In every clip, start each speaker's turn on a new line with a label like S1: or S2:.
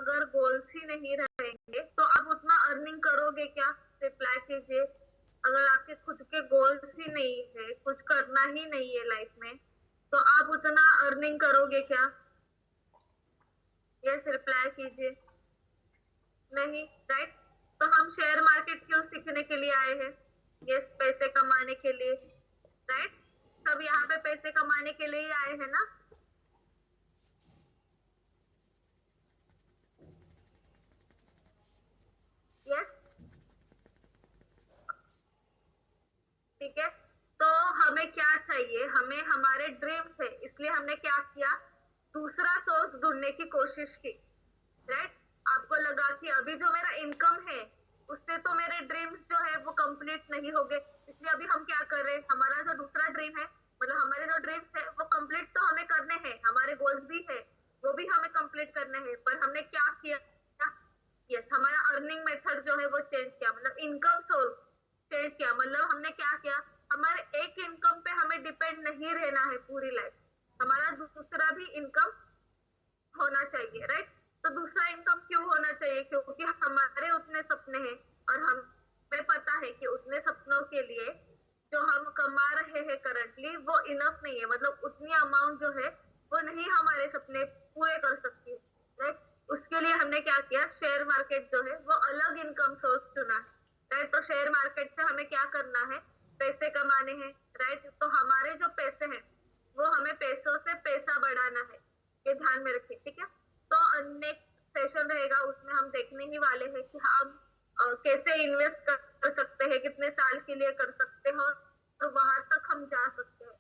S1: अगर गोल्स ही नहीं रहेंगे तो आप उतना अर्निंग करोगे क्या? रिप्लाई कीजिए। अगर आपके खुद के गोल्स ही नहीं है, कुछ करना ही नहीं है लाइफ में, तो आप उतना अर्निंग करोगे क्या? यस, रिप्लाई कीजिए। नहीं, राइट। तो हम शेयर मार्केट क्यों सीखने के लिए आए हैं? यस, पैसे कमाने के लिए, राइट। सब यहाँ पे पैसे कमाने के लिए ही आए हैं ना? यस, ठीक है। तो हमें क्या चाहिए? हमें हमारे ड्रीम्स है, इसलिए हमने क्या किया? दूसरा सोर्स ढूंढने की कोशिश की, राइट। आपको लगा कि अभी जो मेरा इनकम है उससे तो मेरे ड्रीम्स जो है वो कंप्लीट नहीं हो गए, इसलिए अभी हम क्या कर रहे हैं? हमारा जो दूसरा ड्रीम है, मतलब हमारे जो ड्रीम्स है वो कंप्लीट तो हमें करने हैं, हमारे गोल्स भी है, वो भी हमें कंप्लीट करने हैं, पर हमने क्या किया? यस, हमारा अर्निंग मेथड जो है वो चेंज किया, मतलब इनकम सोर्स चेंज किया। मतलब हमने क्या किया? हमारे एक इनकम पे हमें डिपेंड नहीं रहना है पूरी लाइफ, हमारा दूसरा भी इनकम होना चाहिए, राइट। तो दूसरा इनकम क्यों होना चाहिए? क्योंकि हमारे उतने सपने हैं और हमें पता है कि उतने सपनों के लिए जो हम कमा रहे हैं करंटली वो इनफ नहीं है, मतलब उतनी अमाउंट जो है वो नहीं हमारे सपने पूरे कर सकती है, राइट। उसके लिए हमने क्या किया? शेयर मार्केट जो है वो अलग इनकम सोर्स चुना है, राइट। तो शेयर मार्केट से हमें क्या करना है? पैसे कमाने हैं, राइट। तो हमारे जो पैसे हैं वो हमें पैसों से पैसा बढ़ाना है, ये ध्यान में रखिए, ठीक है। तो नेक्स्ट सेशन रहेगा, उसमें हम देखने ही वाले हैं कि हम कैसे इन्वेस्ट कर सकते हैं, कितने साल के लिए कर सकते हैं और वहां तक हम जा सकते हैं।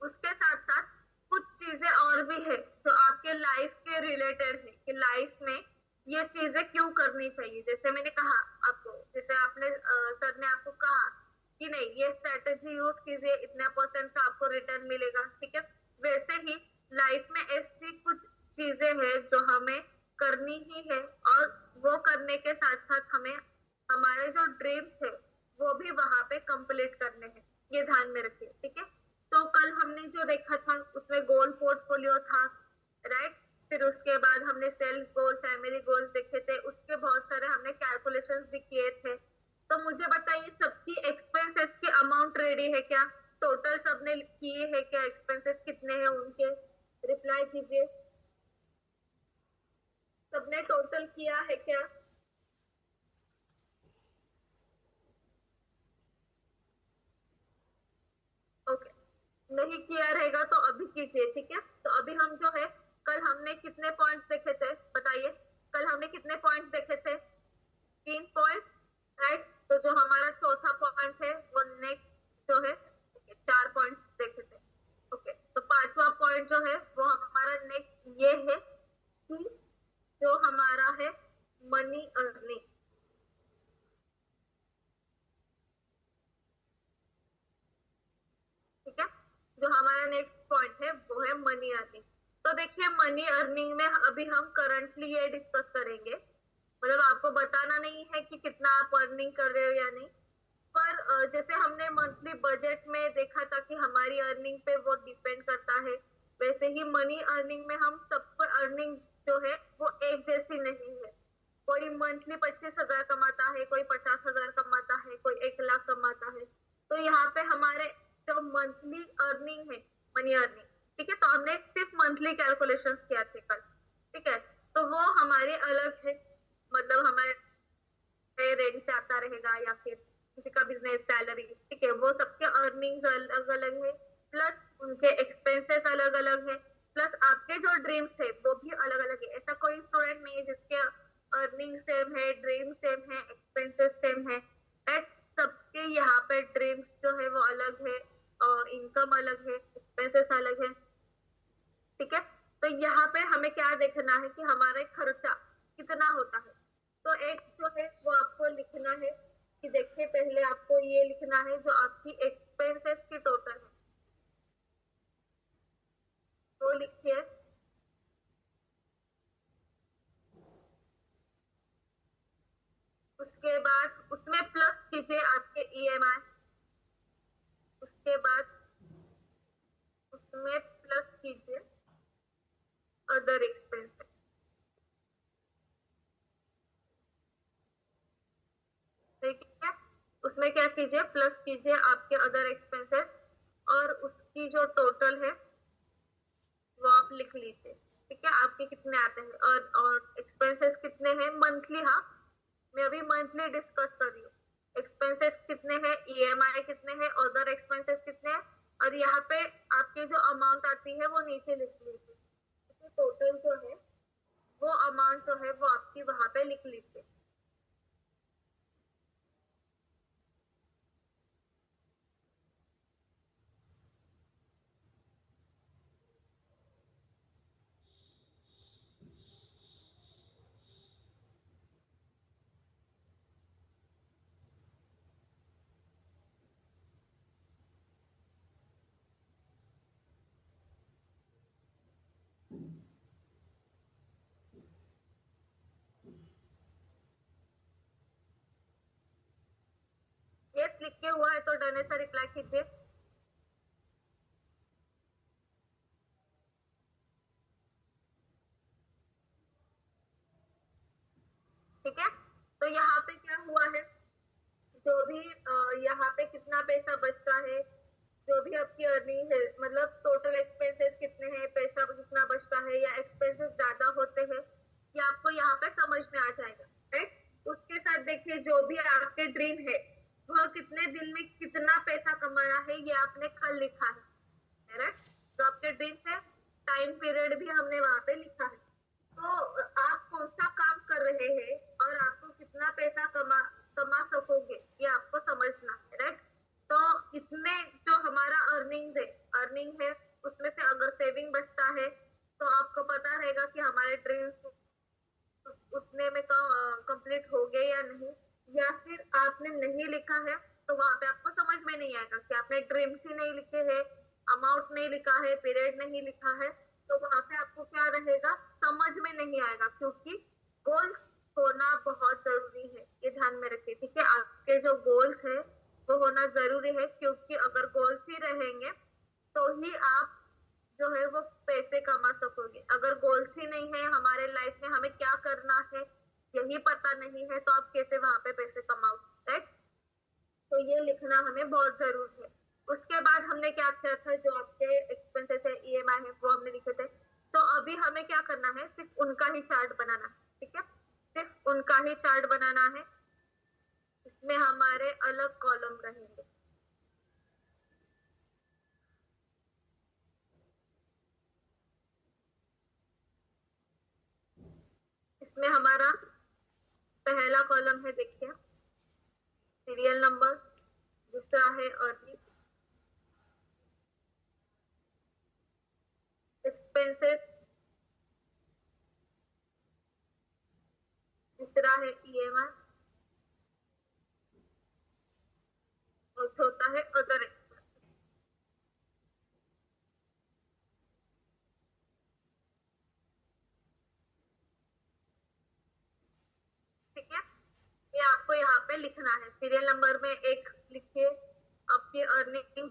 S1: उसके साथ साथ कुछ चीजें और भी है जो आपके लाइफ के रिलेटेड है कि लाइफ में ये चीजें क्यों करनी चाहिए। जैसे मैंने कहा आपको, जैसे आपने सर ने आपको कहा कि नहीं ये स्ट्रेटेजी यूज कीजिए, इतना परसेंट का आपको रिटर्न मिलेगा, ठीक है। वैसे ही लाइफ में ऐसी कुछ चीजें हैं जो हमें करनी ही है, और वो करने के साथ साथ हमें हमारे जो ड्रीम्स है वो भी वहां पे कंप्लीट करने हैं, ये ध्यान में रखिए, ठीक है। तो कल हमने जो देखा था उसमें गोल पोर्टफोलियो था, राइट। फिर उसके बाद हमने सेल्फ गोल, फैमिली गोल्स देखे थे, उसके बहुत सारे हमने कैलकुलेशंस भी किए थे। तो मुझे बताइए सबकी एक्सपेंसेस की अमाउंट रेडी है क्या? टोटल सबने किए हैं क्या? एक्सपेंसेस कितने हैं उनके? रिप्लाई कीजिए। सबने टोटल किया है क्या? ओके, नहीं किया रहेगा तो अभी कीजिए, ठीक है। तो अभी हम जो है, कल हमने कितने पॉइंट्स देखे थे बताइए? कल हमने कितने पॉइंट्स देखे थे? 3 पॉइंट, राइट। तो जो हमारा चौथा पॉइंट है वो नेक्स्ट जो है, 4 पॉइंट्स देखे थे। ओके, तो पांचवा पॉइंट जो है वो हमारा नेक्स्ट ये है कि जो हमारा है मनी अर्निंग, ठीक है। जो हमारा नेक्स्ट पॉइंट है वो है मनी अर्निंग। तो देखिए मनी अर्निंग में अभी हम करंटली ये डिस्कस करेंगे, मतलब आपको बताना नहीं है कि कितना आप अर्निंग कर रहे हो या नहीं, पर जैसे हमने मंथली बजट में देखा था कि हमारी अर्निंग पे वो डिपेंड करता है, वैसे ही मनी अर्निंग में हम सबको अर्निंग जो है वो एक जैसी नहीं है। कोई मंथली 25,000 कमाता है, कोई 50,000 कमाता है, कोई 1 लाख कमाता है। तो यहाँ पे हमारे जो मंथली अर्निंग है, मनी अर्निंग, ठीक है। तो हमने सिर्फ मंथली कैलकुलेशन किया थे कल, ठीक है। तो वो हमारे अलग है, मतलब हमारे रेंट से आता रहेगा या फिर किसी का बिजनेस सैलरी, ठीक है। वो सबके अर्निंग्स अलग अलग है, प्लस उनके एक्सपेंसेस अलग अलग है, प्लस आपके जो ड्रीम्स है वो भी अलग अलग है। ऐसा कोई स्टूडेंट नहीं है जिसके अर्निंग सेम है, ड्रीम सेम है, एक्सपेंसेस सेम है, राइट। सबके यहाँ पे ड्रीम्स जो है वो अलग है, और इनकम अलग है, एक्सपेंसेस अलग है, ठीक है। तो यहाँ पे हमें क्या देखना है कि हमारे खर्चा कितना होता है। तो एक जो है वो आपको लिखना है कि देखिए पहले आपको ये लिखना है जो आपकी एक्सपेंसेस की टोटल है, वो लिखिए। उसके बाद उसमें प्लस कीजिए आपके ईएमआई, उसके बाद उसमें प्लस कीजिए अदर एक्सपेंसेस, कीजिए, प्लस कीजिए आपके अदर एक्सपेंसेस और उसकी जो टोटल है वो आप लिख लीजिए। ठीक है, आपके कितने आते हैं और एक्सपेंसेस कितने हैं मंथली। हाँ, मैं अभी मंथली डिस्कस कर रही हूँ। एक्सपेंसेस कितने हैं, ईएमआई कितने हैं, अदर एक्सपेंसेस कितने हैं, और यहाँ पे आपकी जो अमाउंट आती है वो नीचे लिख लीजिए। टोटल जो है वो अमाउंट जो है वो आपकी वहां पे लिख लीजिए। यस, लिख के हुआ है तो डन है सर, रिप्लाई कीजिए। ठीक है, तो यहाँ पे क्या हुआ है, जो भी यहाँ पे कितना पैसा बचता है, जो भी आपकी अर्निंग है, मतलब टोटल एक्सपेंसेस कितने हैं, पैसा कितना बचता है या एक्सपेंसेस ज्यादा होते हैं, ये आपको यहाँ पे समझ में आ जाएगा। राइट, उसके साथ देखिए जो भी आपके ड्रीम है वह कितने दिन में कितना पैसा कमाना है ये आपने कल लिखा है। राइट, जो आपके ड्रीम्स है टाइम पीरियड भी हमने वहां पे लिखा है। तो आप कौन सा काम कर रहे हैं और आपको कितना पैसा कमा कमा सकोगे ये आपको समझना है। राइट, तो इसमें जो हमारा अर्निंग है उसमें से अगर सेविंग बचता है तो आपको पता रहेगा कि हमारे ड्रीम्स उतने में कंप्लीट हो गए या नहीं। या फिर आपने नहीं लिखा है तो वहां पे आपको समझ में नहीं आएगा कि आपने ड्रीम्स ही नहीं लिखे हैं, अमाउंट नहीं लिखा है, पीरियड नहीं लिखा है, तो वहां पे आपको क्या रहेगा, समझ में नहीं आएगा। क्योंकि गोल्स होना बहुत जरूरी है, ये ध्यान में रखिए। ठीक है, आपके जो गोल्स है वो होना जरूरी है, क्योंकि अगर गोल्स ही रहेंगे तो ही आप जो है वो पैसे कमा सकोगे। अगर गोल्स ही नहीं है हमारे लाइफ में, हमें क्या करना है यही पता नहीं है, तो आप कैसे वहां पे पैसे कमाओ। राइट, तो ये लिखना हमें बहुत जरूरी है। उसके बाद हमने क्या किया था, जो आपके एक्सपेंसेस है, ईएमआई है, वो हमने लिखे थे। तो अभी हमें क्या करना है, सिर्फ उनका ही चार्ट बनाना है। ठीक है, सिर्फ उनका ही चार्ट बनाना है, इसमें हमारे अलग कॉलम रहेंगे। इसमें हमारा पहला कॉलम है, देखिए सीरियल नंबर, दूसरा है अर्निंग, एक्सपेंसेस, तीसरा है ईएमआई और चौथा है अदर एक्सपेंस। ठीक है, ये आपको यहाँ पे लिखना है। सीरियल नंबर में एक लिखिए आपकी अर्निंग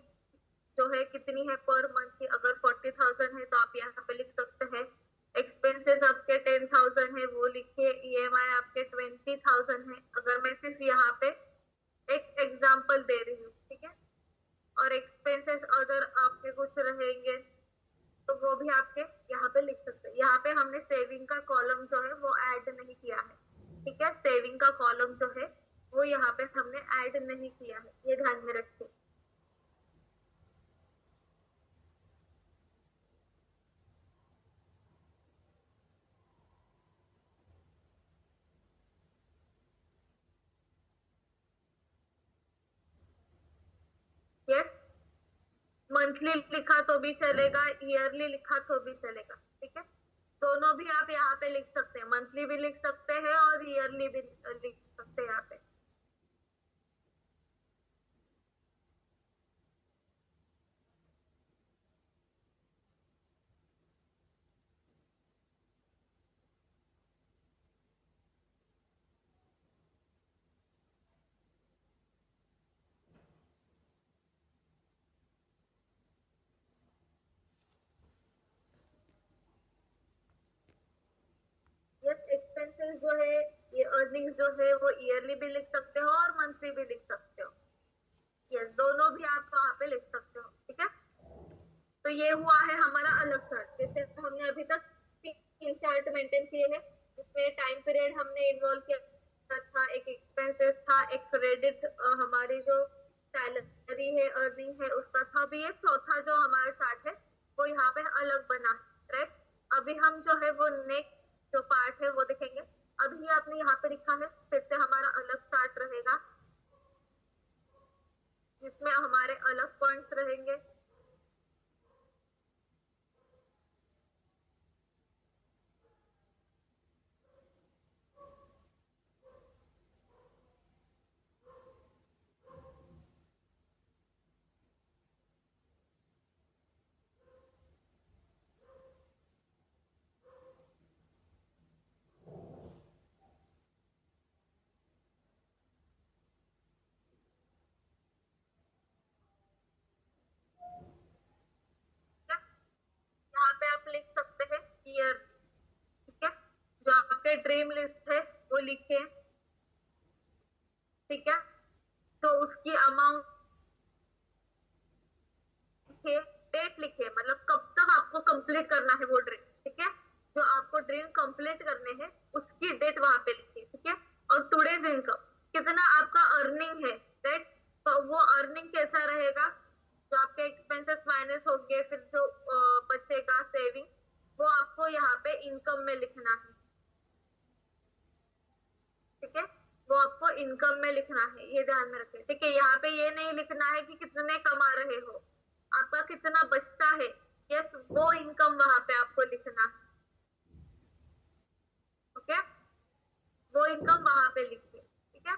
S1: जो है कितनी है पर मंथ की। अगर 40,000 है तो आप यहाँ पे लिख सकते हैं। एक्सपेंसेस आपके 10,000 है वो लिखिए। ईएमआई आपके 20,000 है, अगर मैं सिर्फ यहाँ पे एक एग्जाम्पल दे रही हूँ। ठीक है, और एक्सपेंसेस अगर आपके कुछ रहेंगे तो वो भी आपके यहाँ पे लिख सकते हैं। यहाँ पे हमने सेविंग का कॉलम जो है वो ऐड नहीं किया है। ठीक है, सेविंग का कॉलम जो है वो यहाँ पे हमने ऐड नहीं किया है, ये ध्यान में रखिए। यस, मंथली लिखा तो भी चलेगा, ईयरली लिखा तो भी चलेगा। ठीक है, दोनों भी आप यहाँ पे लिख सकते हैं, मंथली भी लिख सकते हैं और ईयरली भी लिख सकते हैं यहाँ पे। यस, एक्सपेंसेस जो है, ये अर्निंग्स जो है वो ईयरली भी लिख सकते हो और मंथली भी लिख सकते हो। दोनों भी आप वहां पे लिख सकते हो, ठीक है। तो ये हुआ है हमारा अलग चार्ट। जैसे हमने अभी तक 3 चार्ट मेंटेन किए हैं, जिसमें टाइम पीरियड हमने इन्वॉल्व किया था, एक एक्सपेंसेस था, एक क्रेडिट हमारी जो सैलरी है, अर्निंग है, उसका था। अभी ये चौथा जो हमारा चार्ट है वो यहाँ पे अलग बना, राइट। अभी हम जो है वो नेक्स्ट जो पार्ट है वो देखेंगे। अभी आपने यहाँ पे लिखा है, फिर से हमारा अलग चार्ट रहेगा जिसमें हमारे अलग पॉइंट्स रहेंगे। यहाँ पे आप लिख सकते हैं ईयर, ठीक है। जो आपके ड्रीम लिस्ट है वो लिखे, ठीक है। तो उसकी अमाउंट लिखे, डेट लिखे, मतलब कब तक आपको कंप्लीट करना है वो ड्रीम, ठीक है। जो आपको ड्रीम कंप्लीट करने हैं उसकी डेट वहां पे लिखिए, ठीक है। और टुडेज इनकम, कितना आपका अर्निंग है, राइट। तो वो अर्निंग कैसा रहेगा, जो आपके एक्सपेंसेस माइनस होंगे, फिर जो बचेगा सेविंग, वो आपको यहाँ पे इनकम में लिखना है, ठीक है। वो आपको इनकम में लिखना है, ये ध्यान में रखें, ठीक है। यहाँ पे ये नहीं लिखना है कि कितने कमा रहे हो, आपका कितना बचता है, यस, वो इनकम वहां पे आपको लिखना है, ओके। वो इनकम वहां पे लिखिए, ठीक है।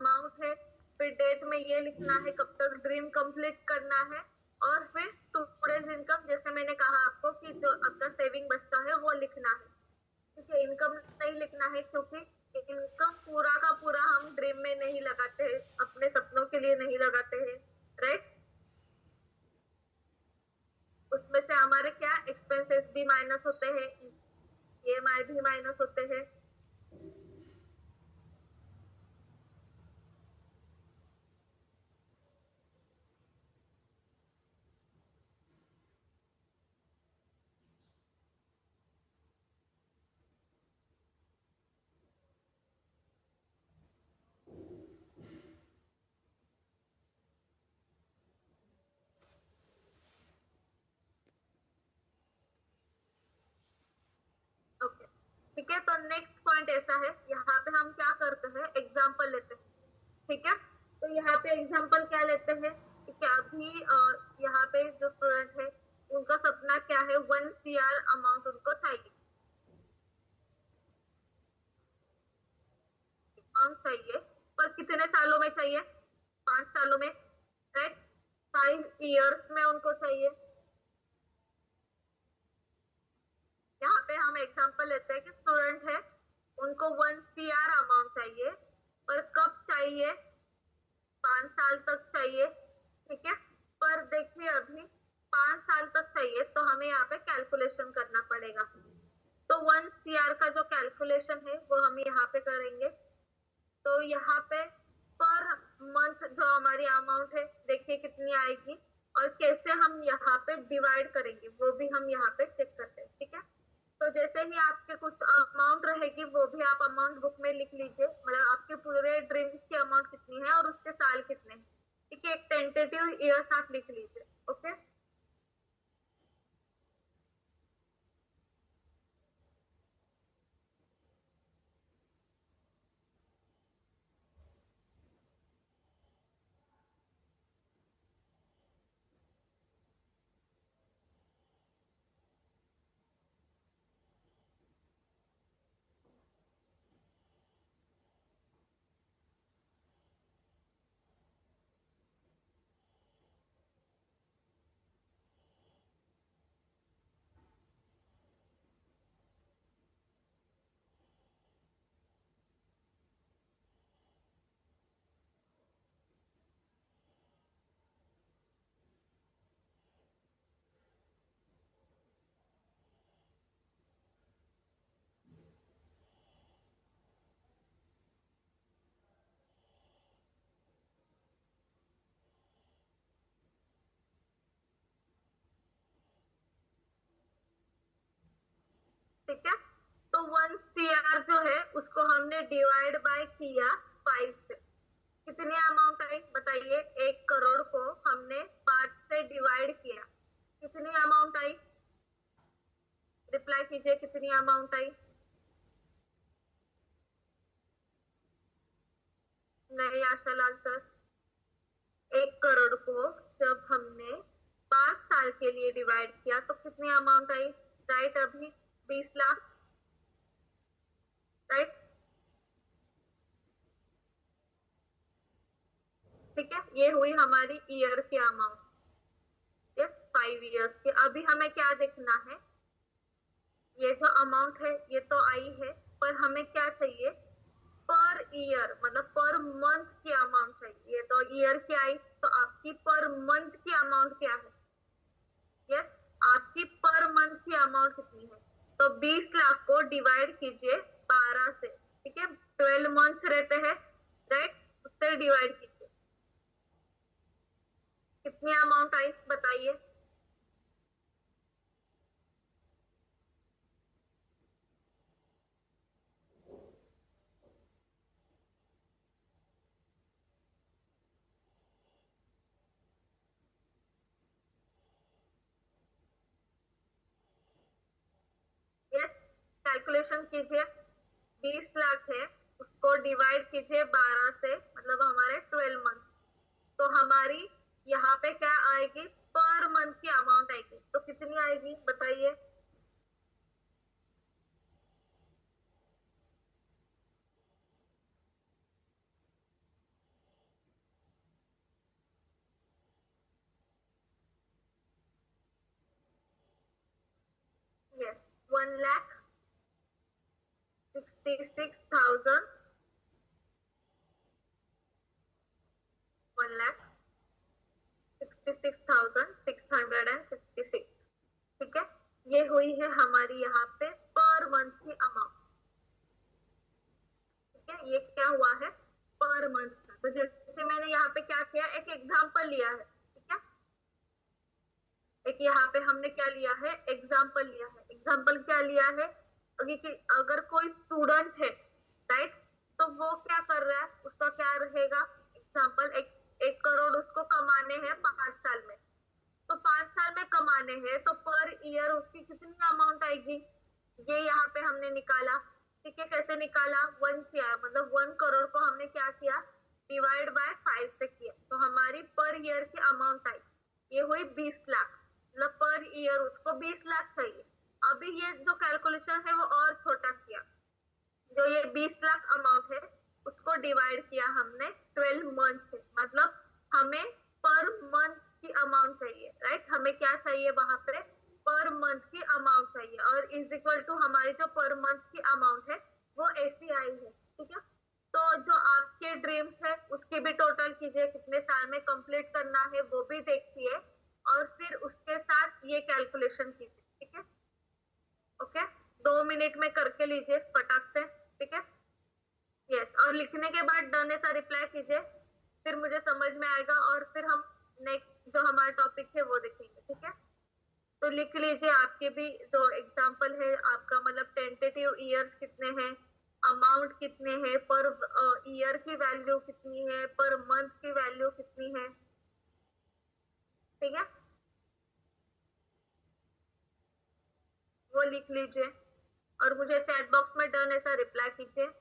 S1: अमाउंट है, फिर डेट में ये लिखना है कब तक ड्रीम कंप्लीट करना है, और फिर टुडेज इनकम, जैसे मैंने कहा आपको कि जो आपका सेविंग बचता है वो लिखना है, ठीक है। इनकम नहीं लिखना है क्योंकि इनकम पूरा का पूरा हम ड्रीम में नहीं लगाते हैं, अपने सपनों के लिए नहीं लगाते हैं, राइट। उसमें से हमारे क्या एक्सपेंसेस भी माइनस होते हैं, ईएमआई भी माइनस होते हैं। ओके, ठीक है। तो नेक्स्ट पॉइंट ऐसा है, यहाँ पे हम क्या करते हैं, एग्जाम्पल लेते हैं, ठीक है। तो यहाँ पे एग्जाम्पल क्या लेते हैं, ठीक है। अभी यहाँ पे जो स्टूडेंट है उनका सपना क्या है, 1 CR अमाउंट उनको चाहिए, अमाउंट चाहिए, पर कितने सालों में चाहिए, 5 सालों में, राइट। 5 इयर्स में उनको चाहिए। यहाँ पे हम एग्जांपल लेते हैं कि स्टूडेंट है, उनको 1 CR अमाउंट चाहिए, पर कब चाहिए, 5 साल तक चाहिए, ठीक है। पर देखिए अभी 5 साल तक चाहिए, तो हमें यहाँ पे कैलकुलेशन करना पड़ेगा। तो 1 CR का जो कैलकुलेशन है वो हम यहाँ पे करेंगे। तो यहाँ पे पर मंथ जो हमारी अमाउंट है देखिए कितनी आएगी, और कैसे हम यहाँ पे डिवाइड करेंगे वो भी हम यहाँ पे चेक करते हैं, ठीक है। तो जैसे ही आपके कुछ अमाउंट रहेगी वो भी आप अमाउंट बुक में लिख लीजिए, मतलब आपके पूरे ड्रीम्स की अमाउंट कितनी है और उसके साल कितने हैं, ठीक है। एक टेंटेटिव ईयर्स आप लिख लीजिए, ओके। ठीक है। तो 1 CR जो है उसको हमने डिवाइड बाय किया 5 से, कितनी अमाउंट आई बताइए। 1 करोड़ को हमने 5 से डिवाइड किया, कितनी अमाउंट आई, रिप्लाई कीजिए कितनी अमाउंट आई। नहीं आशालाल सर, 1 करोड़ को जब हमने 5 साल के लिए डिवाइड किया तो कितनी अमाउंट आई, राइट, अभी 20 लाख, राइट। ठीक है, ये हुई हमारी ईयर की अमाउंट, यस 5 ईयर्स की। अभी हमें क्या देखना है, ये जो अमाउंट है ये तो आई है, पर हमें क्या चाहिए, पर ईयर मतलब पर मंथ की अमाउंट चाहिए। ये तो ईयर की आई, तो आपकी पर मंथ की अमाउंट क्या है, यस आपकी पर मंथ की अमाउंट कितनी है। तो 20 लाख को डिवाइड कीजिए 12 से, ठीक है, 12 मंथ्स रहते हैं, राइट, उससे डिवाइड कीजिए, कितनी अमाउंट आई बताइए। यस, कैलकुलेशन कीजिए। 20 लाख है, उसको डिवाइड कीजिए 12 से, मतलब हमारे 12 मंथ। तो हमारी यहाँ पे क्या आएगी, पर मंथ की अमाउंट आएगी, तो कितनी आएगी बताइए। यस, 1,66,000, 1,66,656। ठीक है, ये हुई है हमारी यहाँ पे पर मंथ की अमाउंट। ठीक है, ये क्या हुआ है, पर मंथ का। तो जैसे मैंने यहाँ पे क्या किया, एक एग्जाम्पल लिया है, ठीक है, एक यहाँ पे हमने क्या लिया है, एग्जाम्पल लिया है। एग्जाम्पल क्या लिया है, कि अगर कोई स्टूडेंट है, राइट, तो वो क्या कर रहा है, उसका क्या रहेगा, एग्जाम्पल, 1 करोड़ उसको कमाने हैं 5 साल में। तो 5 साल में कमाने हैं, तो पर ईयर उसकी कितनी अमाउंट आएगी, ये यहाँ पे हमने निकाला। ठीक है, कैसे निकाला, 1 CR मतलब 1 करोड़ को हमने क्या किया, डिवाइड बाय 5 से किया, तो हमारी पर ईयर की अमाउंट आई, ये हुई 20 लाख, मतलब पर ईयर उसको 20 लाख चाहिए। अभी ये जो कैलकुलेशन है वो और छोटा किया, जो ये 20 लाख अमाउंट है उसको डिवाइड किया हमने 12 मंथ से, मतलब हमें पर मंथ की अमाउंट चाहिए, राइट, हमें क्या चाहिए वहां पे, पर मंथ की अमाउंट चाहिए, और इज इक्वल टू हमारी जो पर मंथ की अमाउंट है वो ऐसी आई है। ठीक है, तो जो आपके ड्रीम्स है उसकी भी टोटल कीजिए, कितने साल में कंप्लीट करना है वो भी देखिए, और फिर उसके साथ ये कैलकुलेशन कीजिए। ठीक है, ओके, 2 मिनट में करके लीजिए फटाक से। ठीक है, यस, और लिखने के बाद डन ऐसा रिप्लाई कीजिए, फिर मुझे समझ में आएगा, और फिर हम नेक्स्ट जो हमारा टॉपिक है वो देखेंगे। ठीक है, तो लिख लीजिए, आपके भी जो एग्जांपल है आपका, मतलब टेंटेटिव ईयर्स कितने हैं, अमाउंट कितने हैं, पर ईयर की वैल्यू कितनी है, पर मंथ की वैल्यू कितनी है। ठीक है, वो लिख लीजिए, और मुझे चैट बॉक्स में डन ऐसा रिप्लाई कीजिए।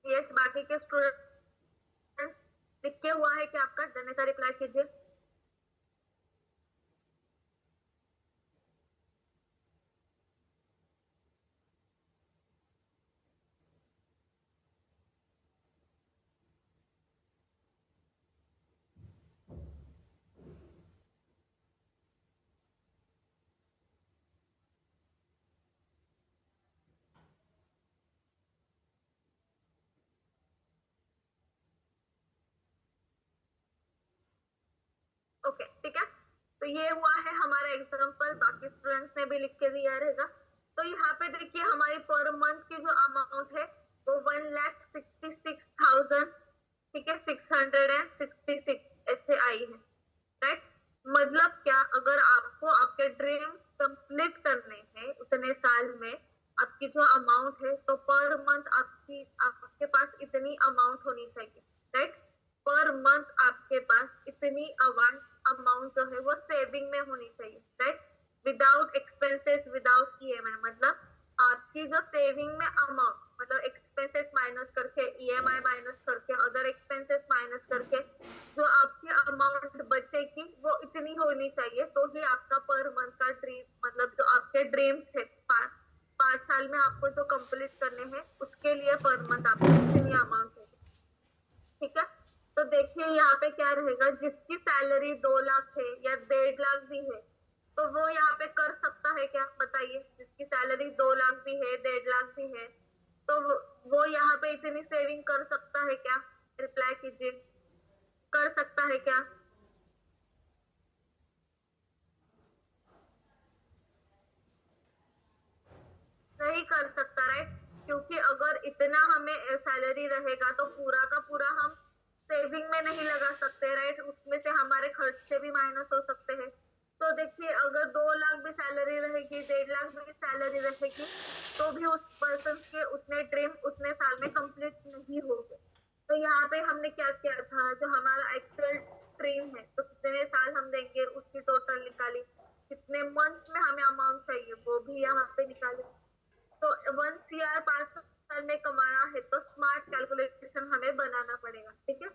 S1: यस, बाकी के स्टूडेंट लिख के हुआ है कि आपका, डन ऐसा रिप्लाई कीजिए। ओके ठीक है। तो ये हुआ है हमारा एग्जाम्पल, बाकी स्टूडेंट्स ने भी लिख के दिया रहेगा। तो यहाँ पे देखिए हमारी पर मंथ की जो अमाउंट है वो 1,66,000, ठीक है, 666 ऐसे आई है, राइट। मतलब क्या, अगर आपको आपके ड्रीम्स कंप्लीट करने हैं उतने साल में, आपकी जो अमाउंट है तो पर मंथ आपके पास इतनी अमाउंट होनी चाहिए, राइट। पर मंथ आपके पास इतनी अमाउंट जो है वो सेविंग में होनी चाहिए, right, without expenses, without EMI. मतलब आपकी जो सेविंग में अमाउंट, मतलब एक्सपेंसेस माइनस करके, ईएमआई माइनस करके, अदर एक्सपेंसेस माइनस करके जो आपकी अमाउंट बचेगी वो इतनी होनी चाहिए, तो ही आपका पर मंथ का ड्रीम, मतलब जो आपके ड्रीम्स है 5 साल में आपको जो कंप्लीट करने हैं उसके लिए पर मंथ आपको इतनी अमाउंट है, ठीक है। तो देखिए यहाँ पे क्या रहेगा, जिसकी सैलरी 2 लाख है या 1.5 लाख भी है तो वो यहाँ पे कर सकता है क्या, बताइए। जिसकी सैलरी 2 लाख भी है, 1.5 लाख भी है, तो वो यहाँ पे इतनी सेविंग कर सकता है क्या? रिप्लाई कीजिए, कर सकता है क्या? नहीं कर सकता, राइट। क्योंकि अगर इतना हमें सैलरी रहेगा तो पूरा का पूरा हम सेविंग में नहीं लगा सकते, राइट। उसमें से हमारे खर्चे भी माइनस हो सकते हैं। तो देखिए अगर 2 लाख भी सैलरी रहेगी, 1.5 लाख भी सैलरी रहेगी, तो भी उस पर्सन के उतने ड्रीम उतने साल में कंप्लीट नहीं होंगे। तो यहाँ पे हमने क्या किया था, जो हमारा एक्चुअल ड्रीम है तो कितने साल हम देंगे उसकी टोटल निकाली, कितने मंथ में हमें अमाउंट चाहिए वो भी यहाँ पे निकाले। तो 1 CR 5 साल में कमाना है तो स्मार्ट कैलकुलेशन हमें बनाना पड़ेगा, ठीक है।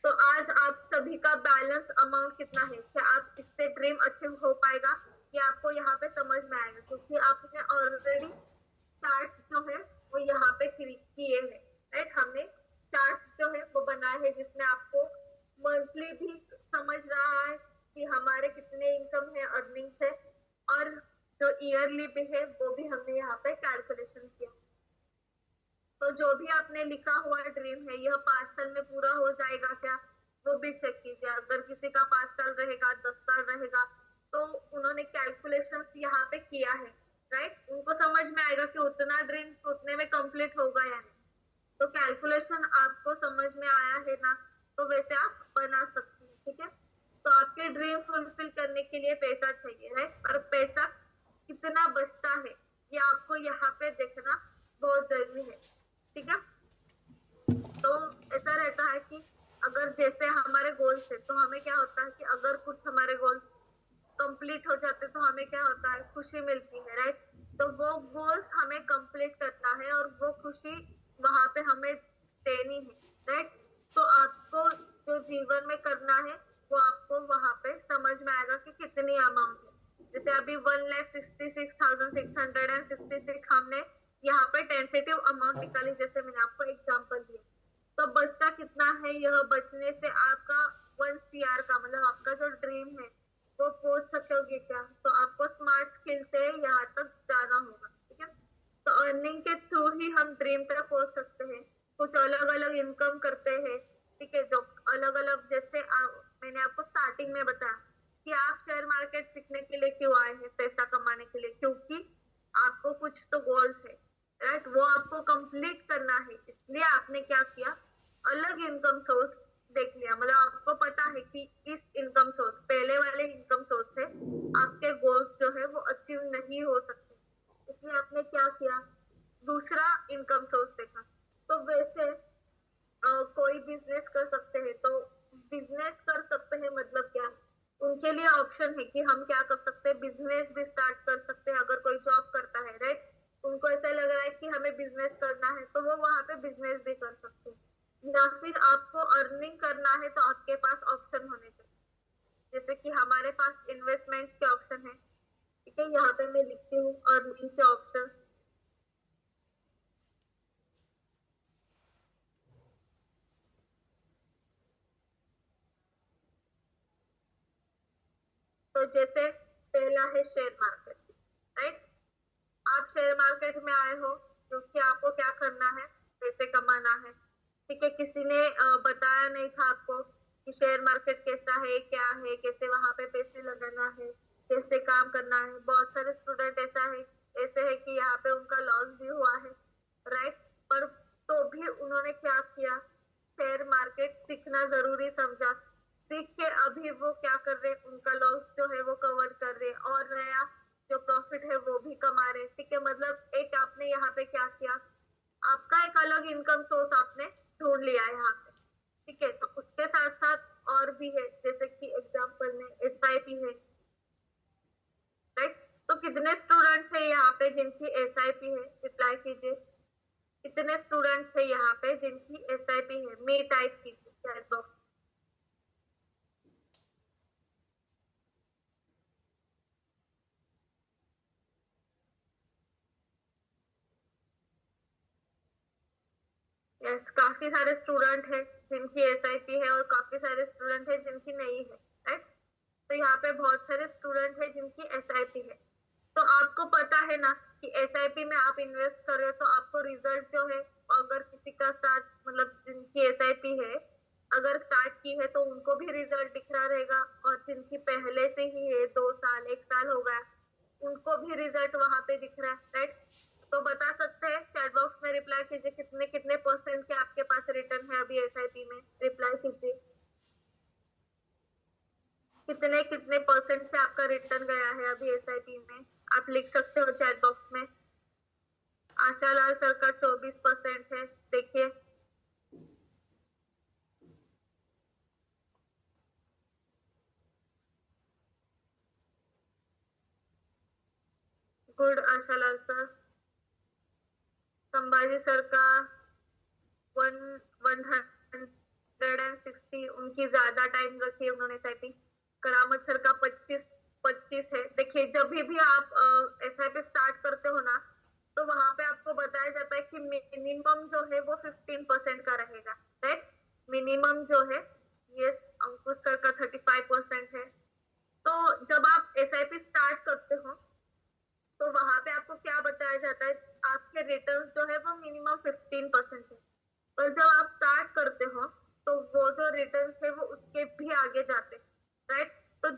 S1: तो आज आप सभी का बैलेंस अमाउंट कितना है, क्या आप इससे ड्रीम अचीव हो पाएगा, ये आपको यहाँ पे समझ में आएगा, क्योंकि आपने ऑलरेडी चार्ट जो है वो यहाँ पे किए हैं, राइट। हमने चार्ट जो है वो बनाए हैं जिसमें आपको मंथली भी समझ रहा है कि हमारे कितने इनकम है, अर्निंग्स है, और जो ईयरली भी है वो भी हमने यहाँ पे कैलकुलेशन किया। तो जो भी आपने लिखा हुआ ड्रीम है यह 5 साल में पूरा हो जाएगा क्या, वो भी चेक कीजिए। अगर किसी का 5 साल रहेगा, 10 साल रहेगा, तो उन्होंने कैलकुलेशन यहाँ पे किया है, राइट। उनको समझ में आएगा कि उतना ड्रीम उतने में कंप्लीट होगा या नहीं। तो कैलकुलेशन आपको समझ में आया है ना, तो वैसे आप बना सकते हैं, ठीक है। तो आपके ड्रीम फुलफिल करने के लिए पैसा चाहिए, राइट। और पैसा कितना बचता है ये आपको यहाँ पे देखना बहुत जरूरी है, ठीक है। तो ऐसा रहता है कि अगर जैसे हमारे गोल्स है तो हमें क्या होता है कि अगर कुछ हमारे गोल्स कंप्लीट हो जाते तो हमें क्या होता है, खुशी मिलती है, राइट। तो वो गोल्स हमें कंप्लीट करता है और वो खुशी वहां पे हमें देनी है, राइट। तो आपको जो जीवन में करना है वो आपको वहां पे समझ में आएगा कि कितनी अमाउंट है। जैसे अभी 1,66,666 हमने यहाँ पे टेंटेटिव अमाउंट निकाली, जैसे मैंने आपको एग्जाम्पल दिया। तो बचता कितना है, यह बचने से आपका 1 CR का मतलब आपका जो ड्रीम है वो पहुंच सकोगे क्या, तो आपको स्मार्ट स्किल से यहाँ तक जाना होगा, ठीक है। तो अर्निंग के थ्रू ही हम ड्रीम तक पहुंच सकते हैं। कुछ अलग अलग इनकम करते हैं, ठीक है, जो अलग अलग, जैसे मैंने आपको स्टार्टिंग में बताया कि आप शेयर मार्केट सीखने के लिए क्यों आए हैं, पैसा कमाने के लिए, क्योंकि आपको कुछ तो गोल्स है, राइट, वो आपको कंप्लीट करना है, इसलिए आपने क्या किया, अलग इनकम सोर्स देख लिया। मतलब आपको पता है कि इस इनकम सोर्स, पहले वाले इनकम सोर्स से आपके गोल्स जो है वो अचीव नहीं हो सकते, इसलिए आपने क्या किया, दूसरा इनकम सोर्स देखा। तो वैसे कोई बिजनेस कर सकते हैं, तो बिजनेस कर सकते हैं मतलब क्या, उनके लिए ऑप्शन है कि हम क्या कर सकते हैं, बिजनेस भी स्टार्ट कर सकते हैं। अगर कोई जॉब करता है, राइट, उनको ऐसा लग रहा है कि हमें बिजनेस करना है तो वो वहां पे बिजनेस भी कर सकते हैं। या फिर आपको अर्निंग करना है तो आपके पास ऑप्शन होने चाहिए, जैसे कि हमारे पास इन्वेस्टमेंट के ऑप्शन है, ठीक है। यहाँ पे मैं लिखती हूँ अर्निंग के ऑप्शन। तो जैसे पहला है शेयर मार्केट, राइट। आप शेयर मार्केट में आए हो क्योंकि आपको क्या करना है, पैसे कमाना है, ठीक है। किसी ने बताया नहीं था आपको कि शेयर मार्केट कैसा है, क्या है, कैसे वहां पे पैसे लगाना है, कैसे काम करना है। बहुत सारे स्टूडेंट ऐसे है कि यहाँ पे उनका लॉस भी हुआ है, राइट। पर तो भी उन्होंने क्या किया, शेयर मार्केट सीखना जरूरी समझा, सीख के अभी वो क्या कर रहे, उनका लॉस जो है वो कवर कर रहे और नया जो प्रॉफिट है वो भी कमा रहे। ठीक है, मतलब एक आपने यहाँ पे क्या किया, आपका एक अलग इनकम सोर्स आपने ढूंढ लिया है यहाँ पे। ठीक है, तो उसके साथ साथ और भी है, जैसे कि एग्जाम्पल में एसआईपी है, राइट। तो कितने स्टूडेंट्स है यहाँ पे जिनकी एसआईपी है, रिप्लाई कीजिए। कितने स्टूडेंट्स है यहाँ पे जिनकी एसआईपी है, मी टाइप कीजिए चैट बॉक्स। यस, काफी सारे स्टूडेंट है जिनकी एसआईपी है और काफी सारे स्टूडेंट है जिनकी नहीं है, राइट। तो यहाँ पे बहुत सारे स्टूडेंट है जिनकी एसआईपी है। तो आपको पता है ना कि एसआईपी में आप इन्वेस्ट कर रहे हो तो आपको रिजल्ट जो है, अगर किसी का स्टार्ट मतलब जिनकी एसआईपी है अगर स्टार्ट की है तो उनको भी रिजल्ट दिख रहा रहेगा, और जिनकी पहले से ही है 2 साल 1 साल हो गया उनको भी रिजल्ट वहां पे दिख रहा है, राइट। तो बता सकते हैं, चैट बॉक्स में रिप्लाई कीजिए कितने कितने परसेंट के आपके पास रिटर्न है अभी एसआईपी में, रिप्लाई कीजिए। कितने कितने परसेंट से आपका रिटर्न गया है अभी एसआईपी में, आप लिख सकते हो चैट बॉक्स में। आशालाल सर का 24% है, देखिए। Good Ashalal sir. Sambhaji sir का 160, उनकी ज्यादा टाइम रखी है उन्होंने टाइपिंग। करामत सर का 25 है। देखिए, जब भी आप एसआईपी स्टार्ट करते हो ना, तो वहां पे आपको बताया जाता है कि मिनिमम जो है वो 15% का रहेगा, राइट। मिनिमम जो है, ये अंकुश सर का 35% है। तो जब आप एसआईपी स्टार्ट करते हो तो वहां पे आपको क्या बताया जाता है, आपके रिटर्न जो है वो मिनिमम 15% है। और जब आप स्टार्ट करते हो तो वो जो रिटर्न है वो उसके भी आगे जाते हैं, राइट। तो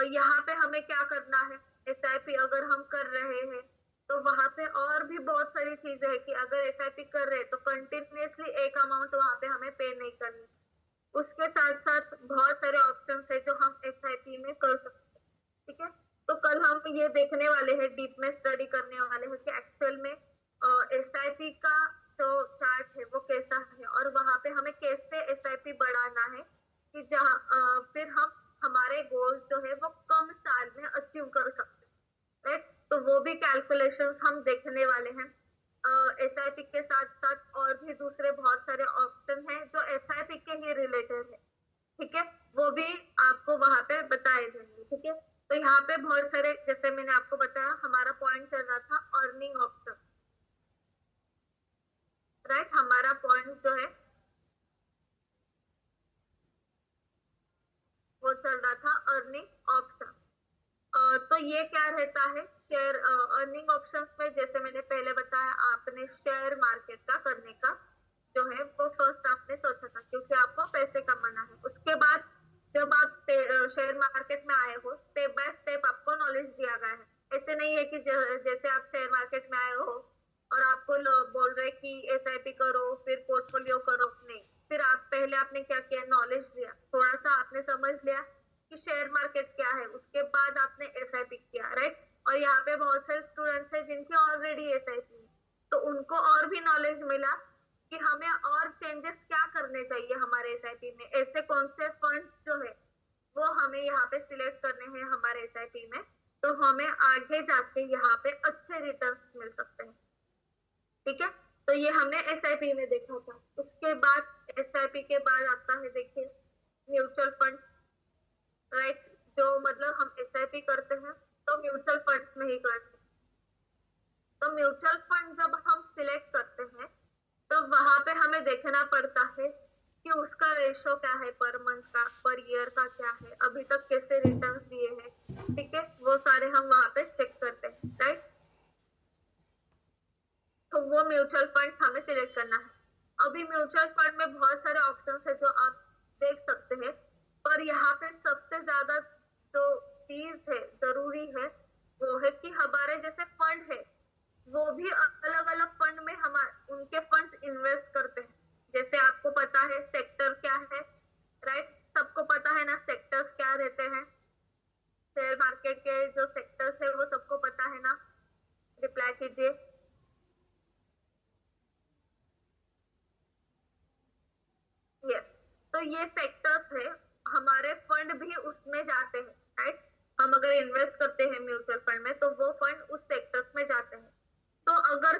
S1: यहाँ पे हमें क्या करना है, एसआईपी अगर हम कर रहे हैं तो वहां पे और भी बहुत सारी चीजें है कि अगर एसआईपी कर रहे हैं तो कंटिन्यूसली एक अमाउंट वहां पे हमें पे नहीं करनी। उसके साथ साथ बहुत सारे ऑप्शन है जो हम एसआईपी में कर सकते हैं। ठीक है, तो कल हम ये देखने वाले हैं, डीप में स्टडी करने वाले हैं कि एक्चुअल में एसआईपी का जो चार्ट है वो कैसा है और वहां पे हमें कैसे एसआईपी बढ़ाना है कि जहाँ फिर हम हमारे गोल्स जो है वो कम साल में अचीव कर सकते हैं, राइट। तो वो भी कैलकुलेशंस हम देखने वाले हैं। एसआईपी के साथ साथ और भी दूसरे बहुत सारे ऑप्शन हैं जो एसआईपी के ही रिलेटेड है। ठीक है, वो भी आपको वहां पे बताए जाएंगे। ठीक है, तो यहाँ पे बहुत सारे, जैसे मैंने आपको बताया, हमारा पॉइंट चल रहा था अर्निंग ऑप्शन, राइट। हमारा पॉइंट जो है वो चल रहा था अर्निंग ऑप्शन। तो ये क्या रहता है, शेयर अर्निंग ऑप्शंस में, जैसे मैंने पहले बताया, आपने शेयर मार्केट का करने का जो है वो फर्स्ट आपने सोचा था क्योंकि आपको पैसे कमाना है। उसके बाद जब आप शेयर मार्केट में आए हो, स्टेप बाय स्टेप आपको नॉलेज दिया गया है। ऐसे नहीं है कि जैसे आप शेयर मार्केट में आए हो और आपको बोल रहे कि एसआईपी करो फिर पोर्टफोलियो करो, नहीं। फिर आप पहले आपने क्या किया, नॉलेज दिया, थोड़ा सा आपने समझ लिया कि शेयर मार्केट क्या है, उसके बाद आपने एसआईपी किया, राइट। और यहाँ पे बहुत सारे स्टूडेंट्स हैं जिनकी ऑलरेडी एसआईपी है, तो उनको और भी नॉलेज मिला कि हमें और चेंजेस क्या करने चाहिए हमारे एसआईपी में, ऐसे कौन से फंड्स जो है वो हमें यहाँ पे सिलेक्ट करने हैं हमारे एसआईपी में, तो हमें आगे जाके यहाँ पे अच्छे रिटर्न्स मिल सकते हैं। ठीक है, तो ये हमने एसआईपी में देखा था। उसके बाद एसआईपी के बाद आता है, देखिए, म्यूचुअल फंड, राइट। जो मतलब हम एसआईपी करते हैं तो म्यूचुअल फंड्स में ही करते हैं। तो म्यूचुअल फंड जब हम सिलेक्ट करते हैं तो वहां पे हमें देखना पड़ता है कि उसका रेशो क्या है, पर मंथ का, पर ईयर का क्या है, अभी तक कैसे रिटर्न दिए हैं। ठीक है, वो सारे हम वहां पे चेक करते हैं, राइट। तो वो म्यूचुअल फंड हमें सिलेक्ट करना है। अभी म्यूचुअल फंड में बहुत सारे ऑप्शन है जो आप देख सकते हैं। पर यहाँ पे सबसे ज्यादा जो चीज है, जरूरी है, वो है कि हमारे जैसे फंड है वो भी अलग अलग फंड में हम उनके फंड्स इन्वेस्ट करते हैं। जैसे आपको पता है सेक्टर क्या है, राइट? सबको पता है ना सेक्टर्स क्या रहते हैं, शेयर मार्केट के जो सेक्टर्स है वो सबको पता है ना? रिप्लाई कीजिए। यस, तो ये सेक्टर्स है, हमारे फंड भी उसमें जाते हैं, राइट? हम अगर इन्वेस्ट करते हैं म्यूचुअल फंड में तो वो फंड उस सेक्टर्स में जाते हैं। तो अगर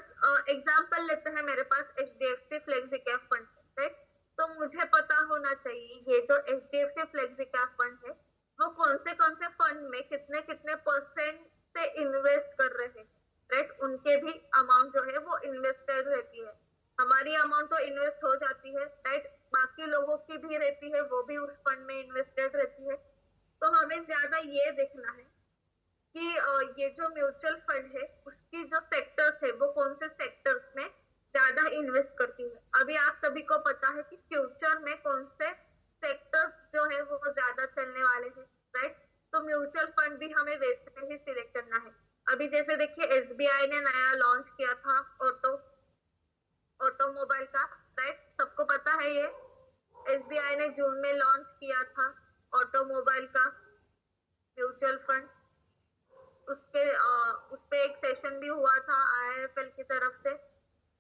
S1: एग्जांपल लेते हैं, मेरे पास HDFC फ्लेक्सी कैप फंड है, राइट? तो मुझे पता होना चाहिए ये जो HDFC फ्लेक्सी कैप फंड है वो कौन से फंड में कितने कितने परसेंट से इन्वेस्ट कर रहे हैं, राइट? उनके भी अमाउंट जो है वो इन्वेस्टेड रहती है। हमारी अमाउंट तो इन्वेस्ट हो जाती है, राइट? बाकी लोगों की भी रहती है, वो भी उस फंड में इन्वेस्टेड रहती है। तो हमें ज्यादा ये देखना है कि ये जो म्यूचुअल फंड है उसकी जो सेक्टर्स है वो कौन से सेक्टर्स में ज्यादा इन्वेस्ट करती है। अभी आप सभी को पता है कि फ्यूचर में कौन से सेक्टर्स जो है वो ज्यादा चलने वाले हैं, राइट? तो म्यूचुअल फंड भी हमें वैसे ही सिलेक्ट करना है। अभी जैसे देखिए SBI ने नया लॉन्च किया था ऑटोमोबाइल का, राइट? सबको पता है ये SBI ने जून में लॉन्च किया था ऑटोमोबाइल का म्यूचुअल फंड। उसके उस पे एक सेशन भी हुआ था IIFL की तरफ से,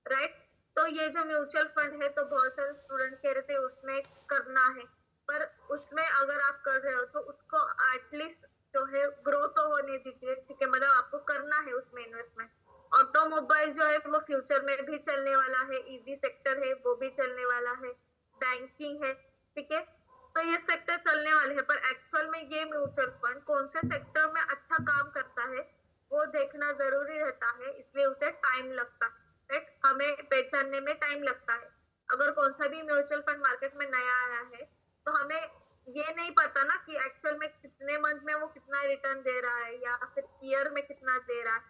S1: राइट? तो ये जो म्यूचुअल फंड है तो बहुत सारे स्टूडेंट कह रहे थे उसमें करना है, पर उसमें अगर आप कर रहे हो तो उसको एटलीस्ट जो है ग्रो तो होने दीजिए, ठीक है? मतलब आपको करना है उसमें इन्वेस्टमेंट। ऑटोमोबाइल जो है वो फ्यूचर में भी चलने वाला है, EV सेक्टर है वो भी चलने वाला है, बैंकिंग है, ठीक है? तो ये सेक्टर चलने वाले हैं, पर एक्चुअल में ये म्यूचुअल फंड कौन से सेक्टर में अच्छा काम करता है वो देखना जरूरी रहता है, इसलिए उसे टाइम लगता है, राइट? हमें पहचानने में टाइम लगता है। अगर कौन सा भी म्यूचुअल फंड मार्केट में नया आया है तो हमें ये नहीं पता ना कि एक्चुअल में कितने मंथ में वो कितना रिटर्न दे रहा है या फिर ईयर में कितना दे रहा है।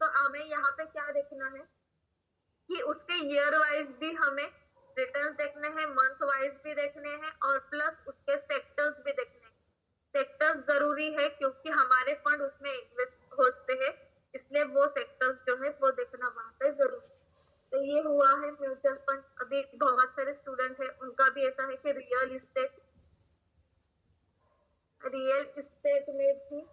S1: तो हमें यहाँ पे क्या देखना है कि उसके ईयर वाइज भी हमें रिटर्न्स देखने हैं, मंथ वाइज भी देखने हैं, और प्लस उसके सेक्टर्स भी देखने हैं। सेक्टर्स जरूरी है क्योंकि हमारे फंड उसमें इन्वेस्ट होते हैं, इसलिए वो सेक्टर्स जो है वो देखना वहां पे जरूरी है। तो ये हुआ है म्यूचुअल फंड। अभी बहुत सारे स्टूडेंट है उनका भी ऐसा है कि रियल इस्टेट में भी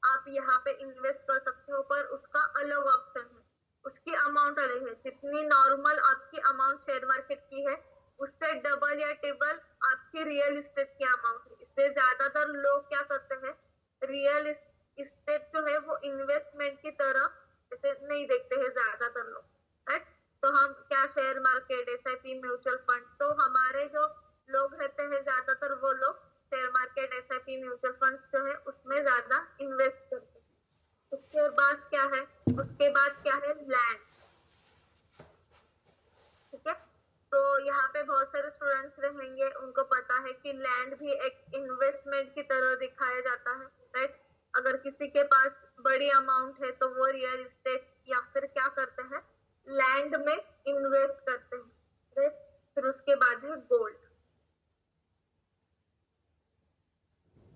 S1: आप यहाँ पे इन्वेस्ट कर सकते हो, पर उसका अलग ऑप्शन है, उसकी अमाउंट अलग है। जितनी नॉर्मल आपकी अमाउंट शेयर मार्केट की है उससे डबल या ट्रिपल आपकी रियल इस्टेट की अमाउंट है। इसलिए ज्यादातर लोग क्या करते हैं, रियल इस्टेट जो है वो इन्वेस्टमेंट की तरफ जैसे नहीं देखते हैं ज्यादातर लोग, राइट? तो हम क्या share market, SIP, mutual fund, तो हमारे जो लोग रहते हैं ज्यादातर वो लोग share market, SIP, mutual fund जो है उसमें ज्यादा इन्वेस्ट करते हैं। उसके बाद क्या है, उसके बाद क्या है, लैंड, ठीक है? तो यहाँ पे बहुत सारे स्टूडेंट्स रहेंगे, उनको पता है कि लैंड भी एक इन्वेस्टमेंट की तरह दिखाया जाता है, राइट? अगर किसी के पास बड़ी अमाउंट है तो वो रियल इस्टेट या फिर क्या करते हैं, लैंड में इन्वेस्ट करते हैं, राइट? फिर उसके बाद है गोल्ड,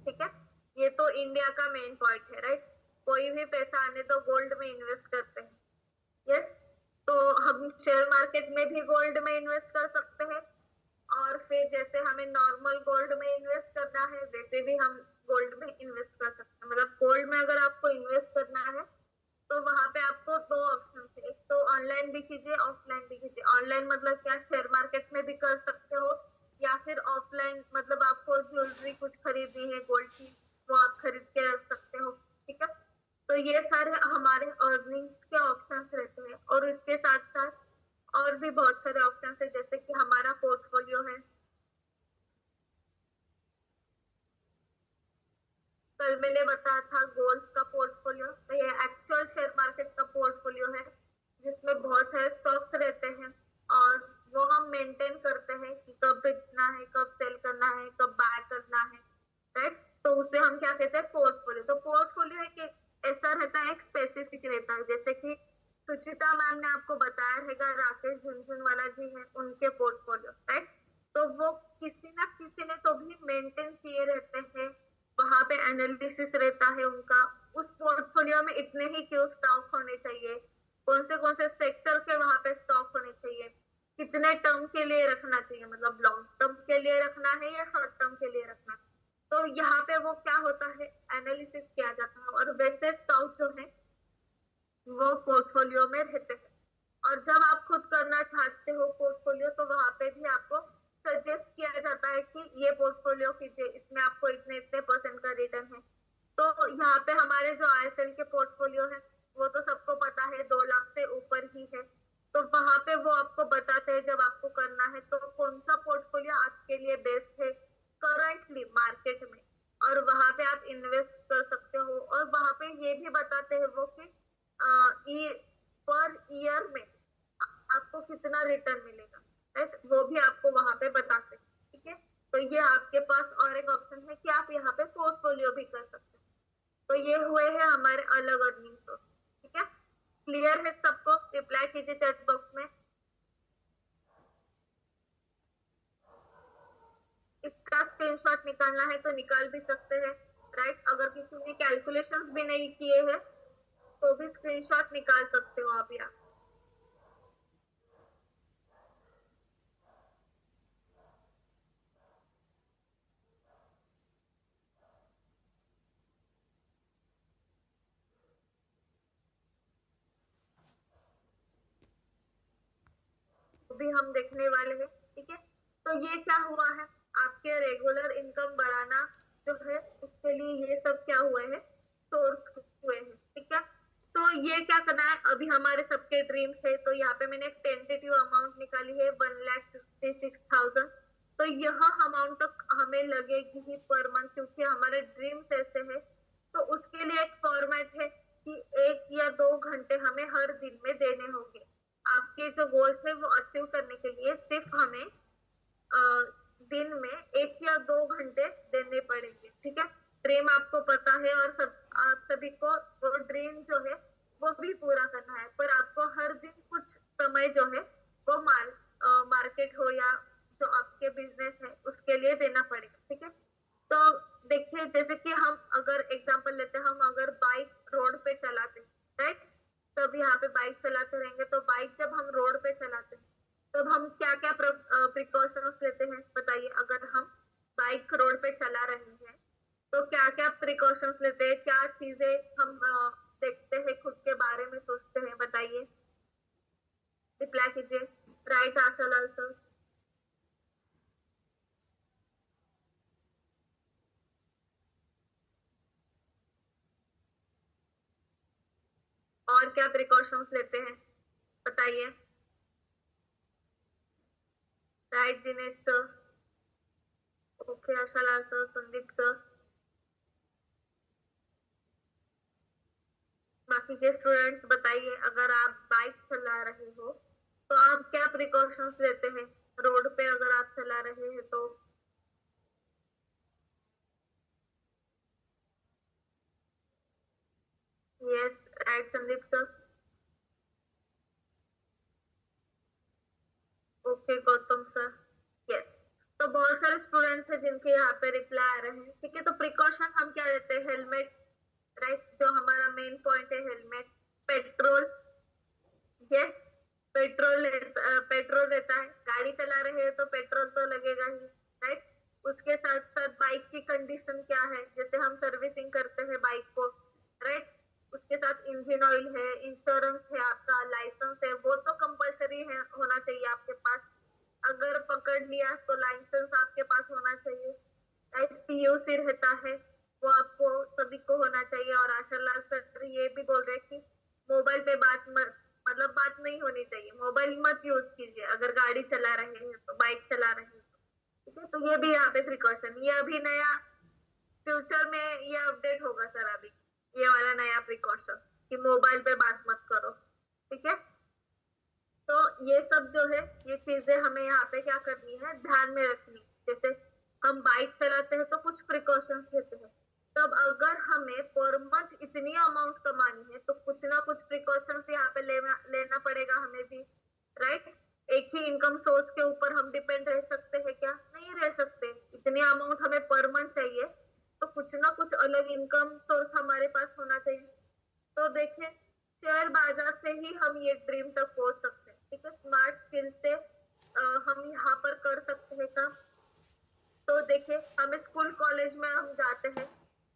S1: ठीक है? ये तो इंडिया का मेन पॉइंट है, राइट? कोई भी पैसा आने तो गोल्ड में इन्वेस्ट करते हैं। यस, तो हम शेयर मार्केट में भी गोल्ड में इन्वेस्ट कर सकते हैं, और फिर जैसे हमें नॉर्मल गोल्ड में इन्वेस्ट करना है वैसे भी हम गोल्ड में इन्वेस्ट कर सकते हैं। मतलब गोल्ड में अगर आपको इन्वेस्ट करना है तो वहां पे आपको दो ऑप्शन है, एक तो ऑनलाइन भी कीजिए, ऑफलाइन भी कीजिए। ऑनलाइन मतलब क्या, शेयर मार्केट में भी कर सकते हो, या फिर ऑफलाइन मतलब आपको ज्वेलरी कुछ खरीदनी है गोल्ड की, वो आप खरीद के रख सकते हो, ठीक है? तो ये सारे हमारे अर्निंग्स के ऑप्शंस रहते हैं, और इसके साथ साथ और भी बहुत सारे ऑप्शंस है, जैसे कि हमारा पोर्टफोलियो है। कल मैंने बताया था गोल्ड का पोर्टफोलियो, तो ये एक्चुअल शेयर मार्केट का पोर्टफोलियो है जिसमें बहुत सारे स्टॉक्स रहते हैं, और वो हम मेंटेन करते हैं कि कब बेचना है, कब सेल करना है, कब बाय करना है, राइट? तो उसे हम क्या कहते हैं, पोर्टफोलियो। तो पोर्टफोलियो एक ऐसा रहता है, एक स्पेसिफिक रहता है, जैसे कि सुचिता मैम ने आपको बताया रहेगा, राकेश झुनझुनवाला जी है उनके पोर्टफोलियो, राइट? तो वो किसी ना किसी ने तो भी मेंटेन किए रहते हैं, वहां पे एनालिसिस रहता है उनका, उस पोर्टफोलियो में इतने ही क्यों स्टॉक होने चाहिए, कौन से सेक्टर के वहां पे स्टॉक होने चाहिए, कितने टर्म के लिए रखना चाहिए, मतलब लॉन्ग टर्म के लिए रखना है या शॉर्ट टर्म के लिए रखना है। तो यहाँ पे वो क्या होता है, एनालिसिस किया जाता है, और वैसे स्टॉक जो है वो पोर्टफोलियो में रहते हैं। और जब आप खुद करना चाहते हो पोर्टफोलियो, तो वहां पे भी आपको सजेस्ट किया जाता है कि ये पोर्टफोलियो कीजिए, इसमें आपको इतने इतने परसेंट का रिटर्न है। तो यहाँ पे हमारे जो आईएसएल के पोर्टफोलियो है, वो तो सबको पता है 2 लाख से ऊपर ही है। तो वहां पे वो आपको बताते हैं जब आपको करना है तो कौन सा पोर्टफोलियो आपके लिए बेस्ट है करंटली मार्केट में, और वहां पे आप इन्वेस्ट कर सकते हो। और वहां पे ये भी बताते हैं वो कि पर ईयर में आपको कितना रिटर्न मिलेगा, राइट, वो भी आपको वहां पे बताते हैं। ठीक है, तो ये आपके पास और एक ऑप्शन है कि आप यहाँ पे पोर्टफोलियो भी कर सकते हैं। तो ये हुए हैं हमारे अलग अर्निंग सोर्स। ठीक है, क्लियर है सबको? रिप्लाई कीजिए चैट बॉक्स में। इसका स्क्रीनशॉट निकालना है तो निकाल भी सकते हैं, राइट। अगर किसी ने कैलकुलेशंस भी नहीं किए हैं तो भी स्क्रीनशॉट निकाल सकते हो आप यहाँ। भी हम देखने वाले हैं। ठीक है, तो ये क्या हुआ है, आपके रेगुलर इनकम बढ़ाना जो है उसके लिए ये सब क्या हुए हैं, सोर्स हुए हैं। ठीक है, तो ये क्या करना है, अभी हमारे सबके ड्रीम्स है, तो यहाँ पे मैंने एक टेंटेटिव अमाउंट निकाली है 1,66,000। तो यह अमाउंट तक हमें लगेगी ही पर मंथ, क्योंकि हमारे ड्रीम्स ऐसे है। तो उसके लिए एक फॉर्मेट है कि 1 या 2 घंटे हमें हर दिन में देने होंगे। आपके जो गोल्स है वो अचीव करने के लिए सिर्फ हमें दिन में 1 या 2 घंटे देने पड़ेंगे। ठीक है, ड्रीम आपको पता है, और आप सभी को वो ड्रीम जो है वो भी पूरा करना है, पर आपको हर दिन कुछ समय जो है वो मार्केट हो या जो आपके बिजनेस है उसके लिए देना पड़ेगा। ठीक है, तो देखिए जैसे कि हम अगर एग्जांपल लेते हैं, हम अगर बाइक रोड पे चलाते हैं, राइट, तब यहाँ पे बाइक चलाते रहेंगे, तो बाइक जब हम रोड पे चलाते हैं तब हम क्या क्या प्रिकॉशंस लेते हैं बताइए। अगर हम बाइक रोड पे चला रहे हैं तो क्या क्या प्रिकॉशंस लेते हैं, क्या चीजें हम देखते हैं, खुद के बारे में सोचते हैं, बताइए, रिप्लाई कीजिए। राइट आशा लाल सर। और क्या प्रिकॉशंस लेते हैं बताइए। Right Dinesh sir. ओके आशा लाल सर, संदीप सर। बाकी के स्टूडेंट्स बताइए, अगर आप बाइक चला रहे हो तो आप क्या प्रिकॉशंस लेते हैं रोड पे अगर आप चला रहे हैं तो। Yes, right Sandeep sir. Okay Gautam sir. Yes, तो बहुत सारे स्टूडेंट्स हैं जिनके यहाँ पे रिप्लाई आ रहे हैं। ठीक है, तो प्रिकॉशन हम क्या लेते हैं, हेलमेट, राइट, जो हमारा मेन पॉइंट है हेलमेट। पेट्रोल, यस, पेट्रोल रहता है, गाड़ी चला रहे हैं तो पेट्रोल तो लगेगा ही, राइट। उसके साथ साथ बाइक की कंडीशन क्या है, जैसे हम सर्विसिंग करते हैं बाइक को, राइट, उसके साथ इंजन ऑयल है, इंश्योरेंस है, आपका लाइसेंस है, वो तो कंपलसरी है, होना चाहिए आपके पास। अगर पकड़ लिया तो लाइसेंस आपके पास होना चाहिए, राइट, पीयूसी रहता है, वो आपको सभी को होना चाहिए। और आशालाल सर ये भी बोल रहे कि मोबाइल पे बात मत, मतलब बात नहीं होनी चाहिए, मोबाइल मत यूज कीजिए अगर गाड़ी चला रहे हैं तो, बाइक चला रहे हैं तो। ठीक है, तो ये भी यहाँ पे प्रिकॉशन, ये अभी नया फ्यूचर में ये अपडेट होगा सर, अभी ये वाला नया प्रिकॉशन कि मोबाइल पे बात मत करो। ठीक है, तो ये सब जो है ये चीजें हमें यहाँ पे क्या करनी है, ध्यान में रखनी। जैसे हम बाइक चलाते हैं तो कुछ प्रिकॉशंस लेते हैं, तब अगर हमें पर मंथ इतनी अमाउंट कमानी है तो कुछ ना कुछ प्रिकॉशंस यहाँ पे लेना पड़ेगा हमें भी, राइट। एक ही इनकम सोर्स के ऊपर हम डिपेंड रह सकते हैं क्या? शेयर बाजार से ही हम ये ड्रीम तक पहुंच सकते हैं, ठीक है। स्मार्ट स्किल से हम यहाँ पर कर सकते हैं काम। तो देखिए, हमें स्कूल कॉलेज में हम जाते हैं,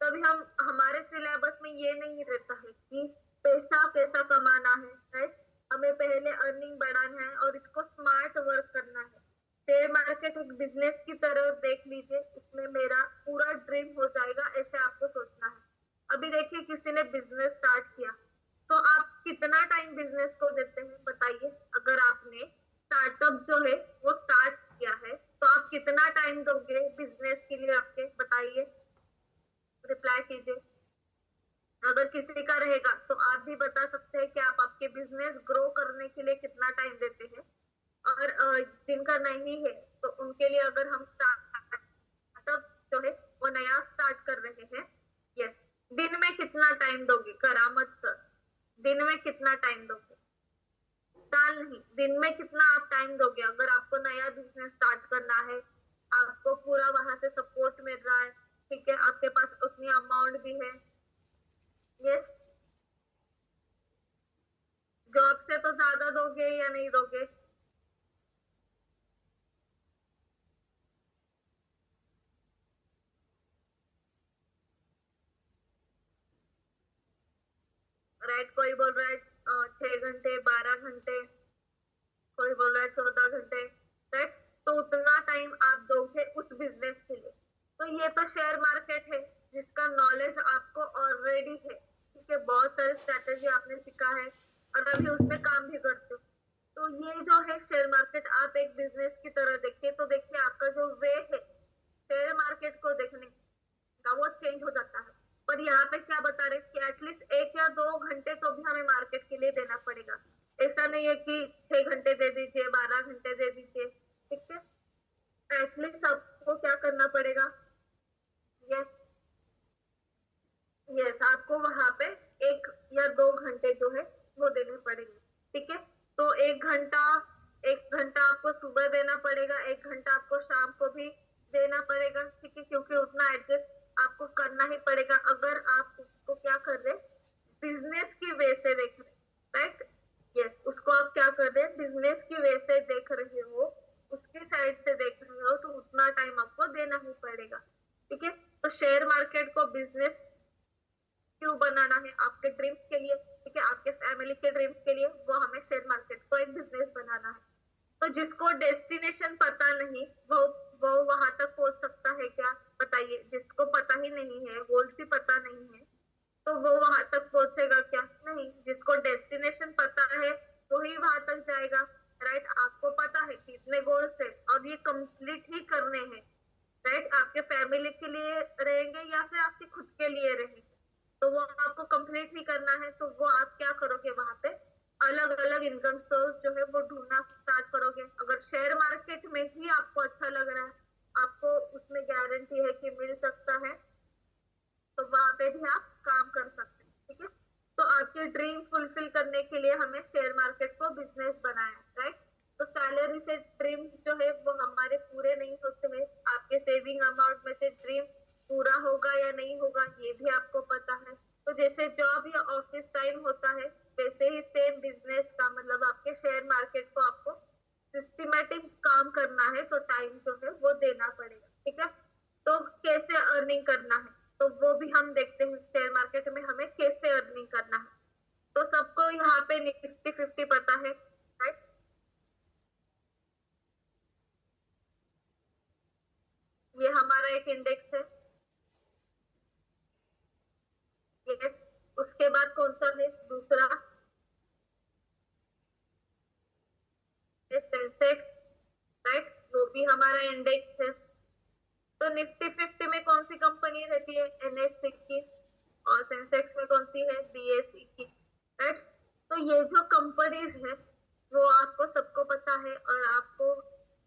S1: तभी हम हमारे सिलेबस में ये नहीं रहता है कि पैसा कैसा कमाना है, राइट। हमें पहले अर्निंग बढ़ाना है और इसको स्मार्ट वर्क करना है। शेयर मार्केट एक बिजनेस की तरह देख लीजिए, इसमें मेरा पूरा ड्रीम हो जाएगा, ऐसे आपको सोचना है। अभी देखिए, किसी ने बिजनेस स्टार्ट किया, तो आप कितना टाइम बिजनेस को देते हैं बताइए। अगर आपने स्टार्टअप जो है वो स्टार्ट किया है, तो आप कितना टाइम दोगे बिजनेस के लिए, आपके बताइए, रिप्लाई कीजिए। अगर किसी का रहेगा तो आप भी बता सकते हैं कि आप आपके बिजनेस ग्रो करने के लिए कितना टाइम देते हैं। और जिनका नहीं है तो उनके लिए अगर हम स्टार्टअप जो है वो नया स्टार्ट कर रहे हैं, यस, दिन में कितना टाइम दोगे, करामत सर, दिन में कितना टाइम दोगे, साल नहीं, दिन में कितना आप टाइम दोगे। अगर आपको नया बिजनेस स्टार्ट करना है, आपको पूरा वहां से सपोर्ट मिल रहा है, ठीक है, आपके पास उतनी अमाउंट भी है, यस, जॉब से तो ज्यादा दोगे या नहीं दोगे। राइट, कोई बोल रहा है 6 घंटे, 12 घंटे, कोई बोल रहा है 14 घंटे, राइट। तो उतना टाइम आप दोगे उस बिजनेस के लिए। तो ये तो शेयर मार्केट है जिसका नॉलेज आपको ऑलरेडी है, ठीक है, बहुत सारे स्ट्रेटेजी आपने सीखा है और अभी उसमें काम भी करते हो। तो ये जो है शेयर मार्केट, आप एक बिजनेस की तरह देखिए, तो देखिए आपका जो वे है शेयर मार्केट को देखने का वो चेंज हो जाता है। पर यहाँ पे क्या बता रहे कि एटलीस्ट 1 या 2 घंटे तो भी हमें मार्केट के लिए देना पड़ेगा। ऐसा नहीं है कि 6 घंटे दे दीजिए, 12 घंटे दे दीजिए, ठीक है। एटलीस्ट आपको क्या करना पड़ेगा, यस, यस, आपको वहां पे 1 या 2 घंटे जो है वो देने पड़ेंगे, ठीक है। तो 1 घंटा, 1 घंटा आपको सुबह देना पड़ेगा, 1 घंटा आपको शाम को भी देना पड़ेगा, ठीक है, क्योंकि उतना एडजस्ट आपको करना ही पड़ेगा अगर आप उसको क्या कर रहे, बिजनेस की वे से देख रहे, राइट, यस, उसको आप क्या कर रहे हैं, बिजनेस की वे से देख रहे हो, उसकी साइड से देख रहे हो, तो उतना टाइम आपको देना ही पड़ेगा, ठीक है। तो शेयर मार्केट को बिजनेस क्यों बनाना है, आपके ड्रीम्स के लिए, ठीक है, आपके फैमिली के ड्रीम्स के लिए, वो हमें शेयर मार्केट को एक बिजनेस बनाना है। तो जिसको डेस्टिनेशन पता नहीं, वो वहां तक पहुंच सकता है क्या बताइए। जिसको पता ही नहीं है, गोल्स ही पता नहीं है, तो वो वहां तक पहुंचेगा क्या, नहीं। जिसको डेस्टिनेशन पता है वही वहां तक जाएगा, राइट। आपको पता है कि इतने गोल्स है और ये कंप्लीट ही करने हैं, राइट। आपके फैमिली के लिए रहेंगे या फिर आपके खुद के लिए रहेंगे, तो वो आपको कंप्लीट ही करना है। तो वो आप क्या करोगे, वहां पे अलग अलग इनकम सोर्स जो है वो ढूंढना स्टार्ट करोगे। अगर शेयर मार्केट में ही आपको अच्छा लग रहा है, आपको उसमें गारंटी है कि मिल सकता है, तो वहां पे भी आप काम कर सकते हैं, ठीक है। तो आपके ड्रीम फुलफिल करने के लिए हमें शेयर मार्केट को बिजनेस बनाया, राइट। तो सैलरी से ड्रीम जो है वो हमारे पूरे नहीं होते हैं। आपके सेविंग अमाउंट में से ड्रीम पूरा होगा या नहीं होगा ये भी आपको पता है। तो जैसे जॉब या ऑफिस टाइम होता है, वैसे ही सेम बिजनेस का मतलब आपके शेयर मार्केट को आपको सिस्टमेटिक काम करना है, तो टाइम जो है वो देना पड़ेगा, ठीक है। तो कैसे अर्निंग करना है, तो वो भी हम देखते हैं शेयर मार्केट में हमें कैसे अर्निंग करना है। तो सबको यहाँ पे निफ्टी 50 पता है, राइट। ये हमारा एक इंडेक्स है, यस। उसके बाद कौन सा है दूसरा, सेंसेक्स, राइट, वो भी हमारा इंडेक्स है। तो निफ्टी 50 में कौन सी कंपनी रहती है, एनएससी की, और सेंसेक्स में कौन सी है, बीएसई की, राइट। तो ये जो कंपनीज है वो आपको सबको पता है, और आपको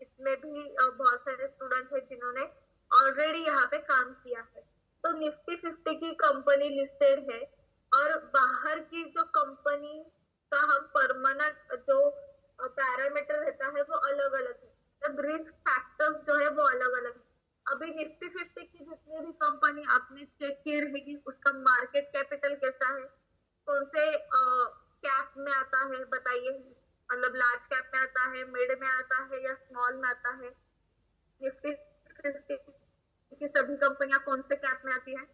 S1: इसमें भी बहुत सारे स्टूडेंट हैं जिन्होंने ऑलरेडी यहाँ पे काम किया है। तो निफ्टी 50 की कंपनी लिस्टेड है, और बाहर की जो कंपनी का हम परमानेंट जो पैरामीटर रहता है वो अलग अलग है, जब रिस्क फैक्टर्स जो है वो अलग अलग है। अभी निफ्टी 50 की जितनी भी कंपनी आपने चेक की रहेगी, उसका मार्केट कैपिटल कैसा है, कौन से कैप है बताइए, मतलब लार्ज कैप में आता है, मिड में आता है या स्मॉल में आता है? निफ्टी 50 की सभी कंपनियां कौन से कैप में आती है?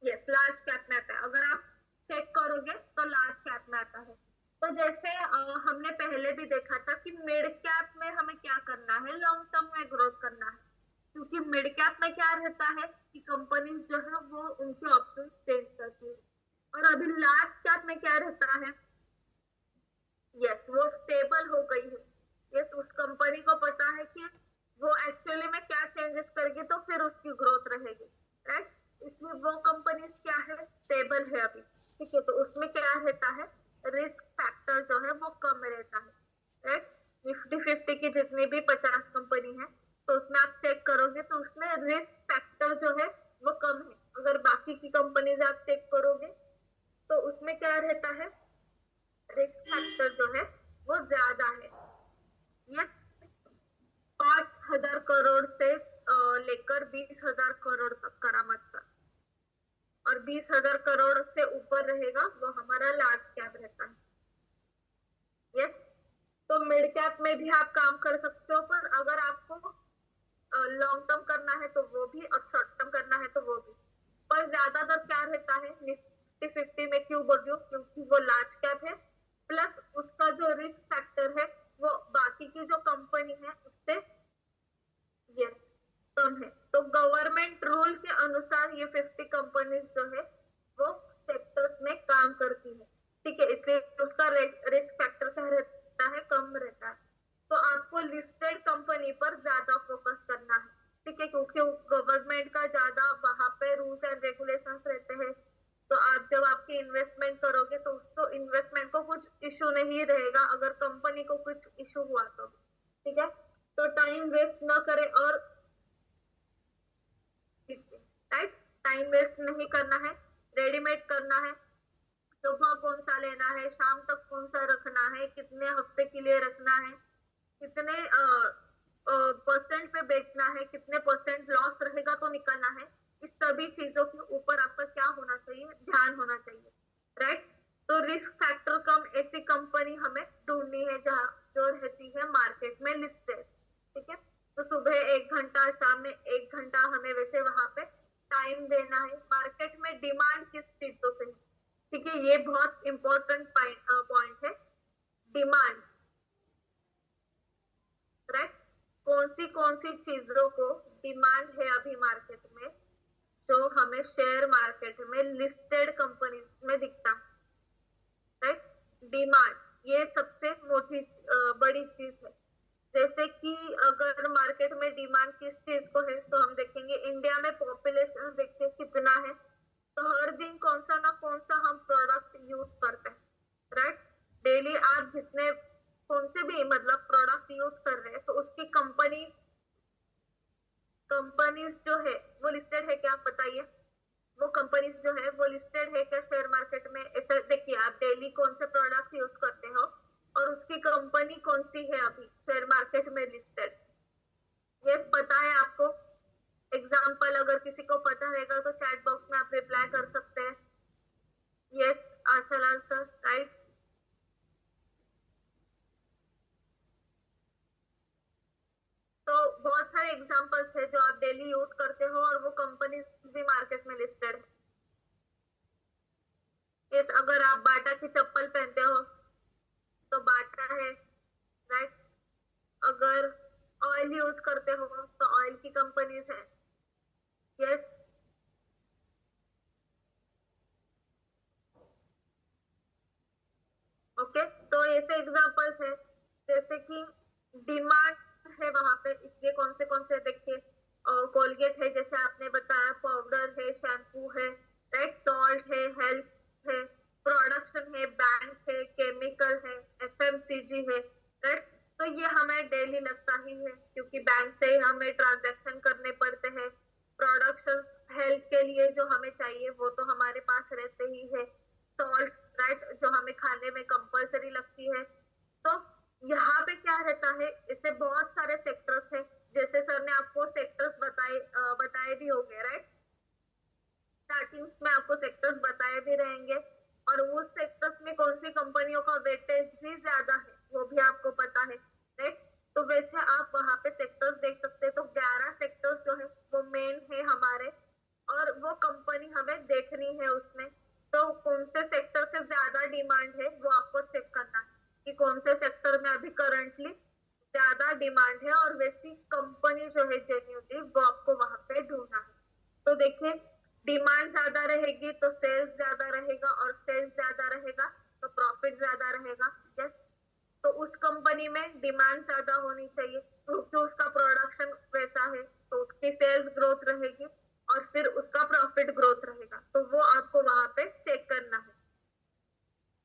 S1: यस, लार्ज कैप में आता है। अगर आप चेक करोगे तो लार्ज कैप में आता है। तो जैसे हमने पहले भी देखा था कि मिड कैप में हमें क्या करना है, लॉन्ग टर्म में ग्रोथ करना है, क्योंकि मिड कैप में क्या रहता है कि कंपनीज जो है वो उनके ऑप्शन चेंज करती है। और अभी लार्ज कैप में क्या रहता है, यस वो स्टेबल हो गई है। यस, उस कंपनी को पता है कि वो एक्चुअली में क्या चेंजेस करेगी तो फिर उसकी ग्रोथ रहेगी, राइट? इसमें वो कंपनी क्या है, स्टेबल है अभी, ठीक है। तो उसमें क्या रहता है, रिस्क फैक्टर जो है वो कम रहता है, राइट? निफ्टी 50 की जितनी भी 50 कंपनी है तो उसमें आप चेक करोगे तो उसमें रिस्क फैक्टर जो है वो कम है। अगर बाकी की कंपनीज आप चेक करोगे तो उसमें क्या रहता है, रिस्क फैक्टर जो है वो ज्यादा है। ये 5,000 करोड़ से लेकर 20,000 करोड़ तक करामत का, और 20,000 करोड़ से ऊपर रहेगा वो हमारा लार्ज कैप रहता है। यस, तो मिड कैप में भी आप काम कर सकते हो, पर अगर आपको लॉन्ग टर्म करना है तो वो भी, और शॉर्ट टर्म करना है तो वो भी। पर ज्यादातर क्या रहता है निफ्टी 50 में, क्यों बोल रही हूँ, क्योंकि वो लार्ज कैप है, प्लस उसका जो रिस्क फैक्टर है वो बाकी की जो कंपनी है उससे यस कम है। तो गवर्नमेंट रूल के अनुसार ये 50 कंपनीज जो है वो सेक्टर्स में काम करती है, ठीक है। इसलिए उसका रिस्क फैक्टर क्या रहता है, कम रहता है। तो आपको लिस्टेड कंपनी पर ज्यादा फोकस करना है, ठीक है, क्योंकि गवर्नमेंट का ज्यादा वहां पे रूल्स एंड रेगुलेशंस रहते हैं। तो आप जब आपकी इन्वेस्टमेंट करोगे तो उसको, इन्वेस्टमेंट को कुछ इशू नहीं रहेगा अगर कंपनी को कुछ इशू हुआ तो, ठीक है। तो टाइम वेस्ट ना करें, और राइट, टाइम वेस्ट नहीं करना है, रेडीमेड करना है। सुबह कौन सा लेना है, शाम तक कौन सा रखना है, कितने हफ्ते के लिए रखना है, कितने परसेंट पे बेचना है, कितने परसेंट लॉस रहेगा तो निकलना है। इस सभी चीजों के ऊपर आपका क्या होना चाहिए, ध्यान होना चाहिए, राइट? तो रिस्क फैक्टर कम ऐसी कंपनी हमें ढूंढनी है जहाँ जो रहती है मार्केट में लिस्टेड, ठीक है। तो सुबह 1 घंटा, शाम में 1 घंटा हमें वैसे वहां पे टाइम देना है। मार्केट में डिमांड किस चीजों से है, ठीक है, ये बहुत इंपॉर्टेंट पॉइंट है, डिमांड, राइट? कौन सी चीजों को डिमांड है अभी मार्केट में, जो हमें शेयर मार्केट में लिस्टेड कंपनी में दिखता है, राइट? डिमांड, ये सबसे मोटी बड़ी चीज है। जैसे कि अगर मार्केट में डिमांड किस चीज को है तो हम देखेंगे इंडिया में पॉपुलेशन देखिए कितना है, तो हर दिन कौन सा ना कौन सा हम प्रोडक्ट यूज करते हैं, राइट? डेली आप जितने कौन से भी मतलब प्रोडक्ट यूज कर रहे हैं तो उसकी कंपनीज जो है वो लिस्टेड है क्या, आप बताइए? वो कंपनीज जो है वो लिस्टेड है क्या शेयर मार्केट में? ऐसा देखिए, आप डेली कौन से प्रोडक्ट यूज करते हो और उसकी कंपनी कौन सी है अभी शेयर मार्केट में लिस्टेड, ये पता है आपको? एग्जाम्पल अगर किसी को पता रहेगा तो चैट बॉक्स में आप रिप्लाई कर सकते हैं। Yes, Ashalal sir, right? तो बहुत सारे एग्जांपल्स है जो आप डेली यूज करते हो और वो कंपनी भी मार्केट में लिस्टेड है। यस, अगर आप बाटा की चप्पल पहनते हो तो बाटा है, राइट? अगर ऑयल यूज करते हो तो ऑयल की कंपनीज है। Yes, okay. तो ऐसे एग्जांपल्स है, जैसे कि डिमांड है वहां पे, इसलिए कौन से देखिए, और कोलगेट है जैसे आपने बताया, पाउडर है, शैम्पू है, राइट? सॉल्ट है, हेल्थ है, प्रोडक्शन है, बैंक है, केमिकल है, एफएमसीजी है, राइट? तो ये हमें डेली लगता ही है क्योंकि बैंक से हमें ट्रांजैक्शन करने पड़ते हैं। प्रोडक्शन, हेल्थ के लिए जो हमें चाहिए वो तो हमारे पास रहते ही है। सॉल्ट, राइट, जो हमें खाने में कंपलसरी लगती है। तो यहाँ पे क्या रहता है, इससे बहुत सारे सेक्टर्स है, जैसे सर ने आपको सेक्टर्स बताए भी हो गए, राइट? स्टार्टिंग्स में आपको सेक्टर्स बताए भी रहेंगे, और उस सेक्टर्स में कौन सी कंपनियों का वेटेज भी ज्यादा है वो भी आपको पता है, राइट। तो वैसे आप वहां पे सेक्टर्स देख सकते हैं। तो 11 सेक्टर्स जो है वो मेन है हमारे, और वो कंपनी हमें देखनी है उसमें। तो कौन से सेक्टर से ज्यादा डिमांड है वो आपको चेक करना है कि कौन से सेक्टर में अभी करंटली ज्यादा डिमांड है, और वैसी कंपनी जो है जेन्युइनली वो आपको वहां पे ढूंढना है। तो देखिए, डिमांड ज्यादा रहेगी तो सेल्स ज्यादा रहेगा, और सेल्स ज्यादा रहेगा तो प्रॉफिट ज्यादा रहेगा। यस, तो उस कंपनी में डिमांड ज्यादा होनी चाहिए क्योंकि उसका प्रोडक्शन वैसा है, तो उसकी सेल्स ग्रोथ रहेगी और फिर उसका प्रॉफिट ग्रोथ रहेगा। तो वो आपको वहां पे चेक करना है।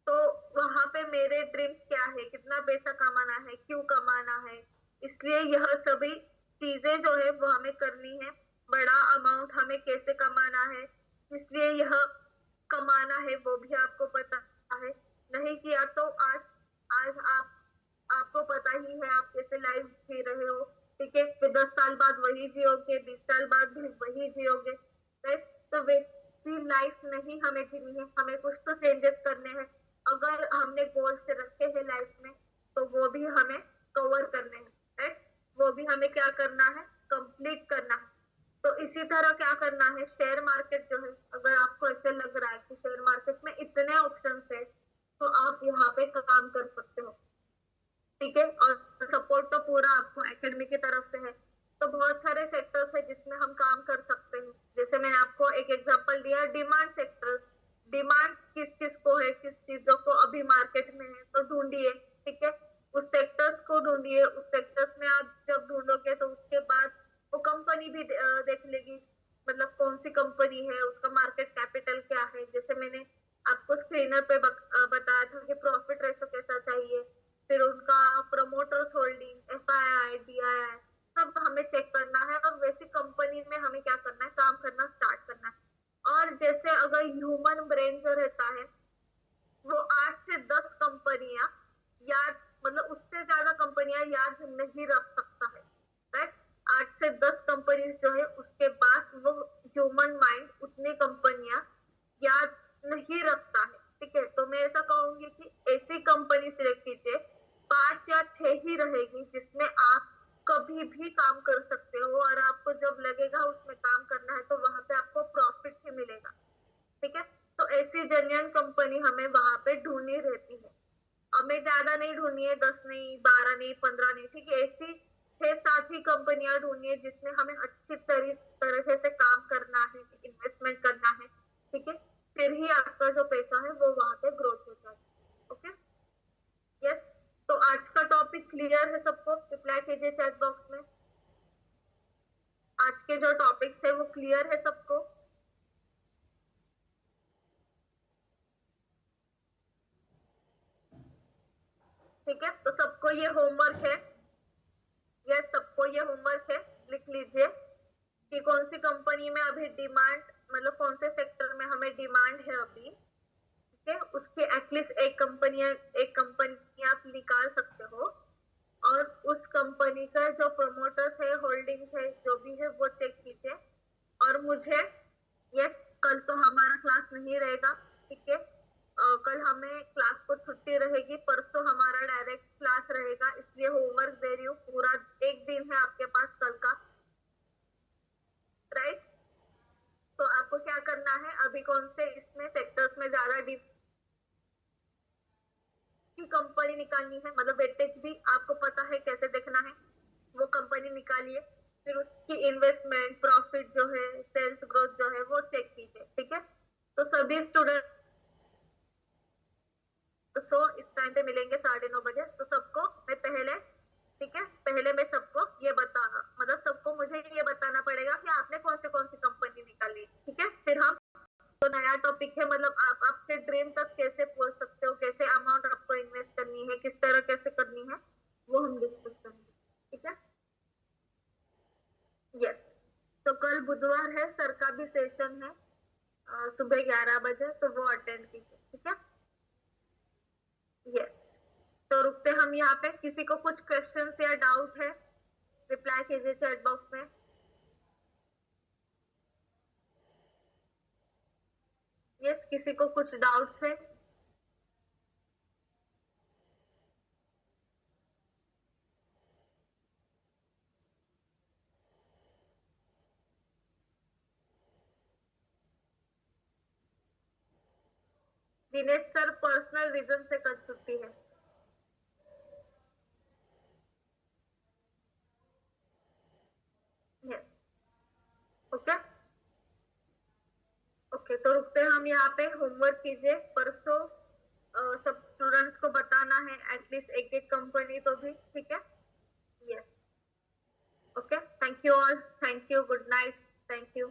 S1: तो वहां पे मेरे ड्रीम्स क्या है, कितना पैसा कमाना है, क्यों कमाना है, इसलिए यह सभी चीजें जो है वो हमें करनी है। बड़ा अमाउंट हमें कैसे कमाना है, इसलिए यह कमाना है वो भी आपको पता है। नहीं किया तो आज आज आपको पता ही है आप कैसे लाइफ जी रहे हो, ठीक है। फिर 10 साल बाद वही जियोगे, 20 साल बाद भी वही जियोगे, राइट। तो वैसी लाइफ नहीं हमें जीनी है, हमें कुछ तो चेंजेस करने हैं। अगर हमने गोल से रखे हैं लाइफ में तो वो भी हमें कवर करने हैं, राइट। वो भी हमें क्या करना है, कंप्लीट करना है। तो इसी तरह क्या करना है, शेयर मार्केट जो है, अगर आपको ऐसे लग रहा है कि शेयर मार्केट में इतने ऑप्शन है तो आप यहाँ पे काम कर सकते हो, ठीक है। और सपोर्ट तो पूरा आपको एकेडमी की तरफ से है। तो बहुत सारे सेक्टर्स है जिसमें हम काम कर सकते हैं। जैसे मैंने आपको एक एग्जांपल दिया, डिमांड सेक्टर। डिमांड किस किस को है, किस चीजों को अभी मार्केट में है, तो ढूंढिए, ठीक है। उस सेक्टर्स को ढूंढिए, उस सेक्टर्स में आप जब ढूंढोगे तो उसके बाद वो कंपनी भी देख लेगी, मतलब कौन सी कंपनी है, उसका मार्केट कैपिटल क्या है। जैसे मैंने आपको स्क्रीनर पे बताया था कि प्रॉफिट रेशो कैसा चाहिए, फिर उनका प्रमोटर्स होल्डिंग, एफआईआई, डीआईआई, सब हमें चेक करना है। और वैसी कंपनी में हमें क्या करना है, काम करना स्टार्ट करना है। और जैसे अगर ह्यूमन ब्रेन जो रहता है वो 8 से 10 कंपनियां याद, मतलब उससे ज्यादा कंपनियां याद नहीं रख सकता है, राइट। 8 से 10 कंपनी जो है उसके बाद वो ह्यूमन माइंड उतनी कंपनियां याद नहीं रखता है, ठीक है। तो मैं ऐसा कहूंगी कि ऐसी कंपनी सिलेक्ट कीजिए, 5 या 6 ही रहेगी जिसमें आप कभी भी काम कर सकते हो, और आपको जब लगेगा उसमें काम करना है तो वहां पे आपको प्रॉफिट ही मिलेगा, ठीक है। तो ऐसी जेन्युइन कंपनी हमें वहां पे ढूंढनी रहती है। हमें ज्यादा नहीं ढूंढनी है, 10 नहीं, 12 नहीं, 15 नहीं, ठीक है। ऐसी 6-7 ही कंपनियां ढूंढनी है जिसमें हमें अच्छी तरह से काम करना है, इन्वेस्टमेंट करना है, ठीक है। फिर ही आपका जो पैसा है वो वहां पे ग्रोथ होता है। Okay, yes. तो आज का टॉपिक क्लियर है सबको? रिप्लाई कीजिए चैट बॉक्स में। आज के जो टॉपिक्स है वो क्लियर है सबको? ठीक है, तो सबको ये होमवर्क है, ये सबको ये होमवर्क है, लिख लीजिए कि कौन सी कंपनी में अभी डिमांड, मतलब कौन से सेक्टर में हमें डिमांड है अभी, ठीक है। उसकी एटलीस्ट एक कंपनी आप निकाल सकते हो, और उस कंपनी का जो प्रमोटर्स है, होल्डिंग्स है, जो भी है वो चेक कीजिए। और मुझे, यस, कल तो हमारा क्लास नहीं रहेगा, ठीक है। कल हमें क्लास को छुट्टी रहेगी, परसों हमारा डायरेक्ट क्लास रहेगा, इसलिए होमवर्क दे रही हूँ। पूरा एक दिन है आपके पास कल का, राइट। तो आपको क्या करना है, अभी कौन से इसमें सेक्टर्स में ज्यादा डीप की कंपनी निकालनी है, मतलब वेटेज भी आपको पता है कैसे देखना है, वो कंपनी निकालिए। फिर उसकी इन्वेस्टमेंट, प्रॉफिट जो है, सेल्स ग्रोथ जो है वो चेक कीजिए, ठीक है। तो सभी स्टूडेंट तो इस टाइम पे मिलेंगे 9:30 बजे। तो सबको मैं पहले, ठीक है, पहले मैं सबको ये बताना, मतलब सबको मुझे ये बताना पड़ेगा कि आपने कौन सी कंपनी निकाली, ठीक है। फिर हम, तो नया टॉपिक है, मतलब आप आपके ड्रीम तक कैसे पहुंच सकते हो, कैसे अमाउंट आपको इन्वेस्ट करनी है, किस तरह कैसे करनी है, वो हम डिस्कस करेंगे, ठीक है। यस, तो कल बुधवार है, सर का भी सेशन है सुबह 11 बजे, तो वो अटेंड कीजिए, ठीक है। यस, तो रुकते हम यहाँ पे। किसी को कुछ क्वेश्चन या डाउट है, रिप्लाई कीजिए चैट बॉक्स में। किसी को कुछ डाउट्स है? दिनेश सर पर्सनल रीजन से कर छुट्टी है। ओके ओके, तो रुकते हैं हम यहाँ पे। होमवर्क कीजिए, परसों सब स्टूडेंट्स को बताना है एटलीस्ट एक एक कंपनी तो भी, ठीक है? Yes okay, thank you all, thank you, good night, thank you.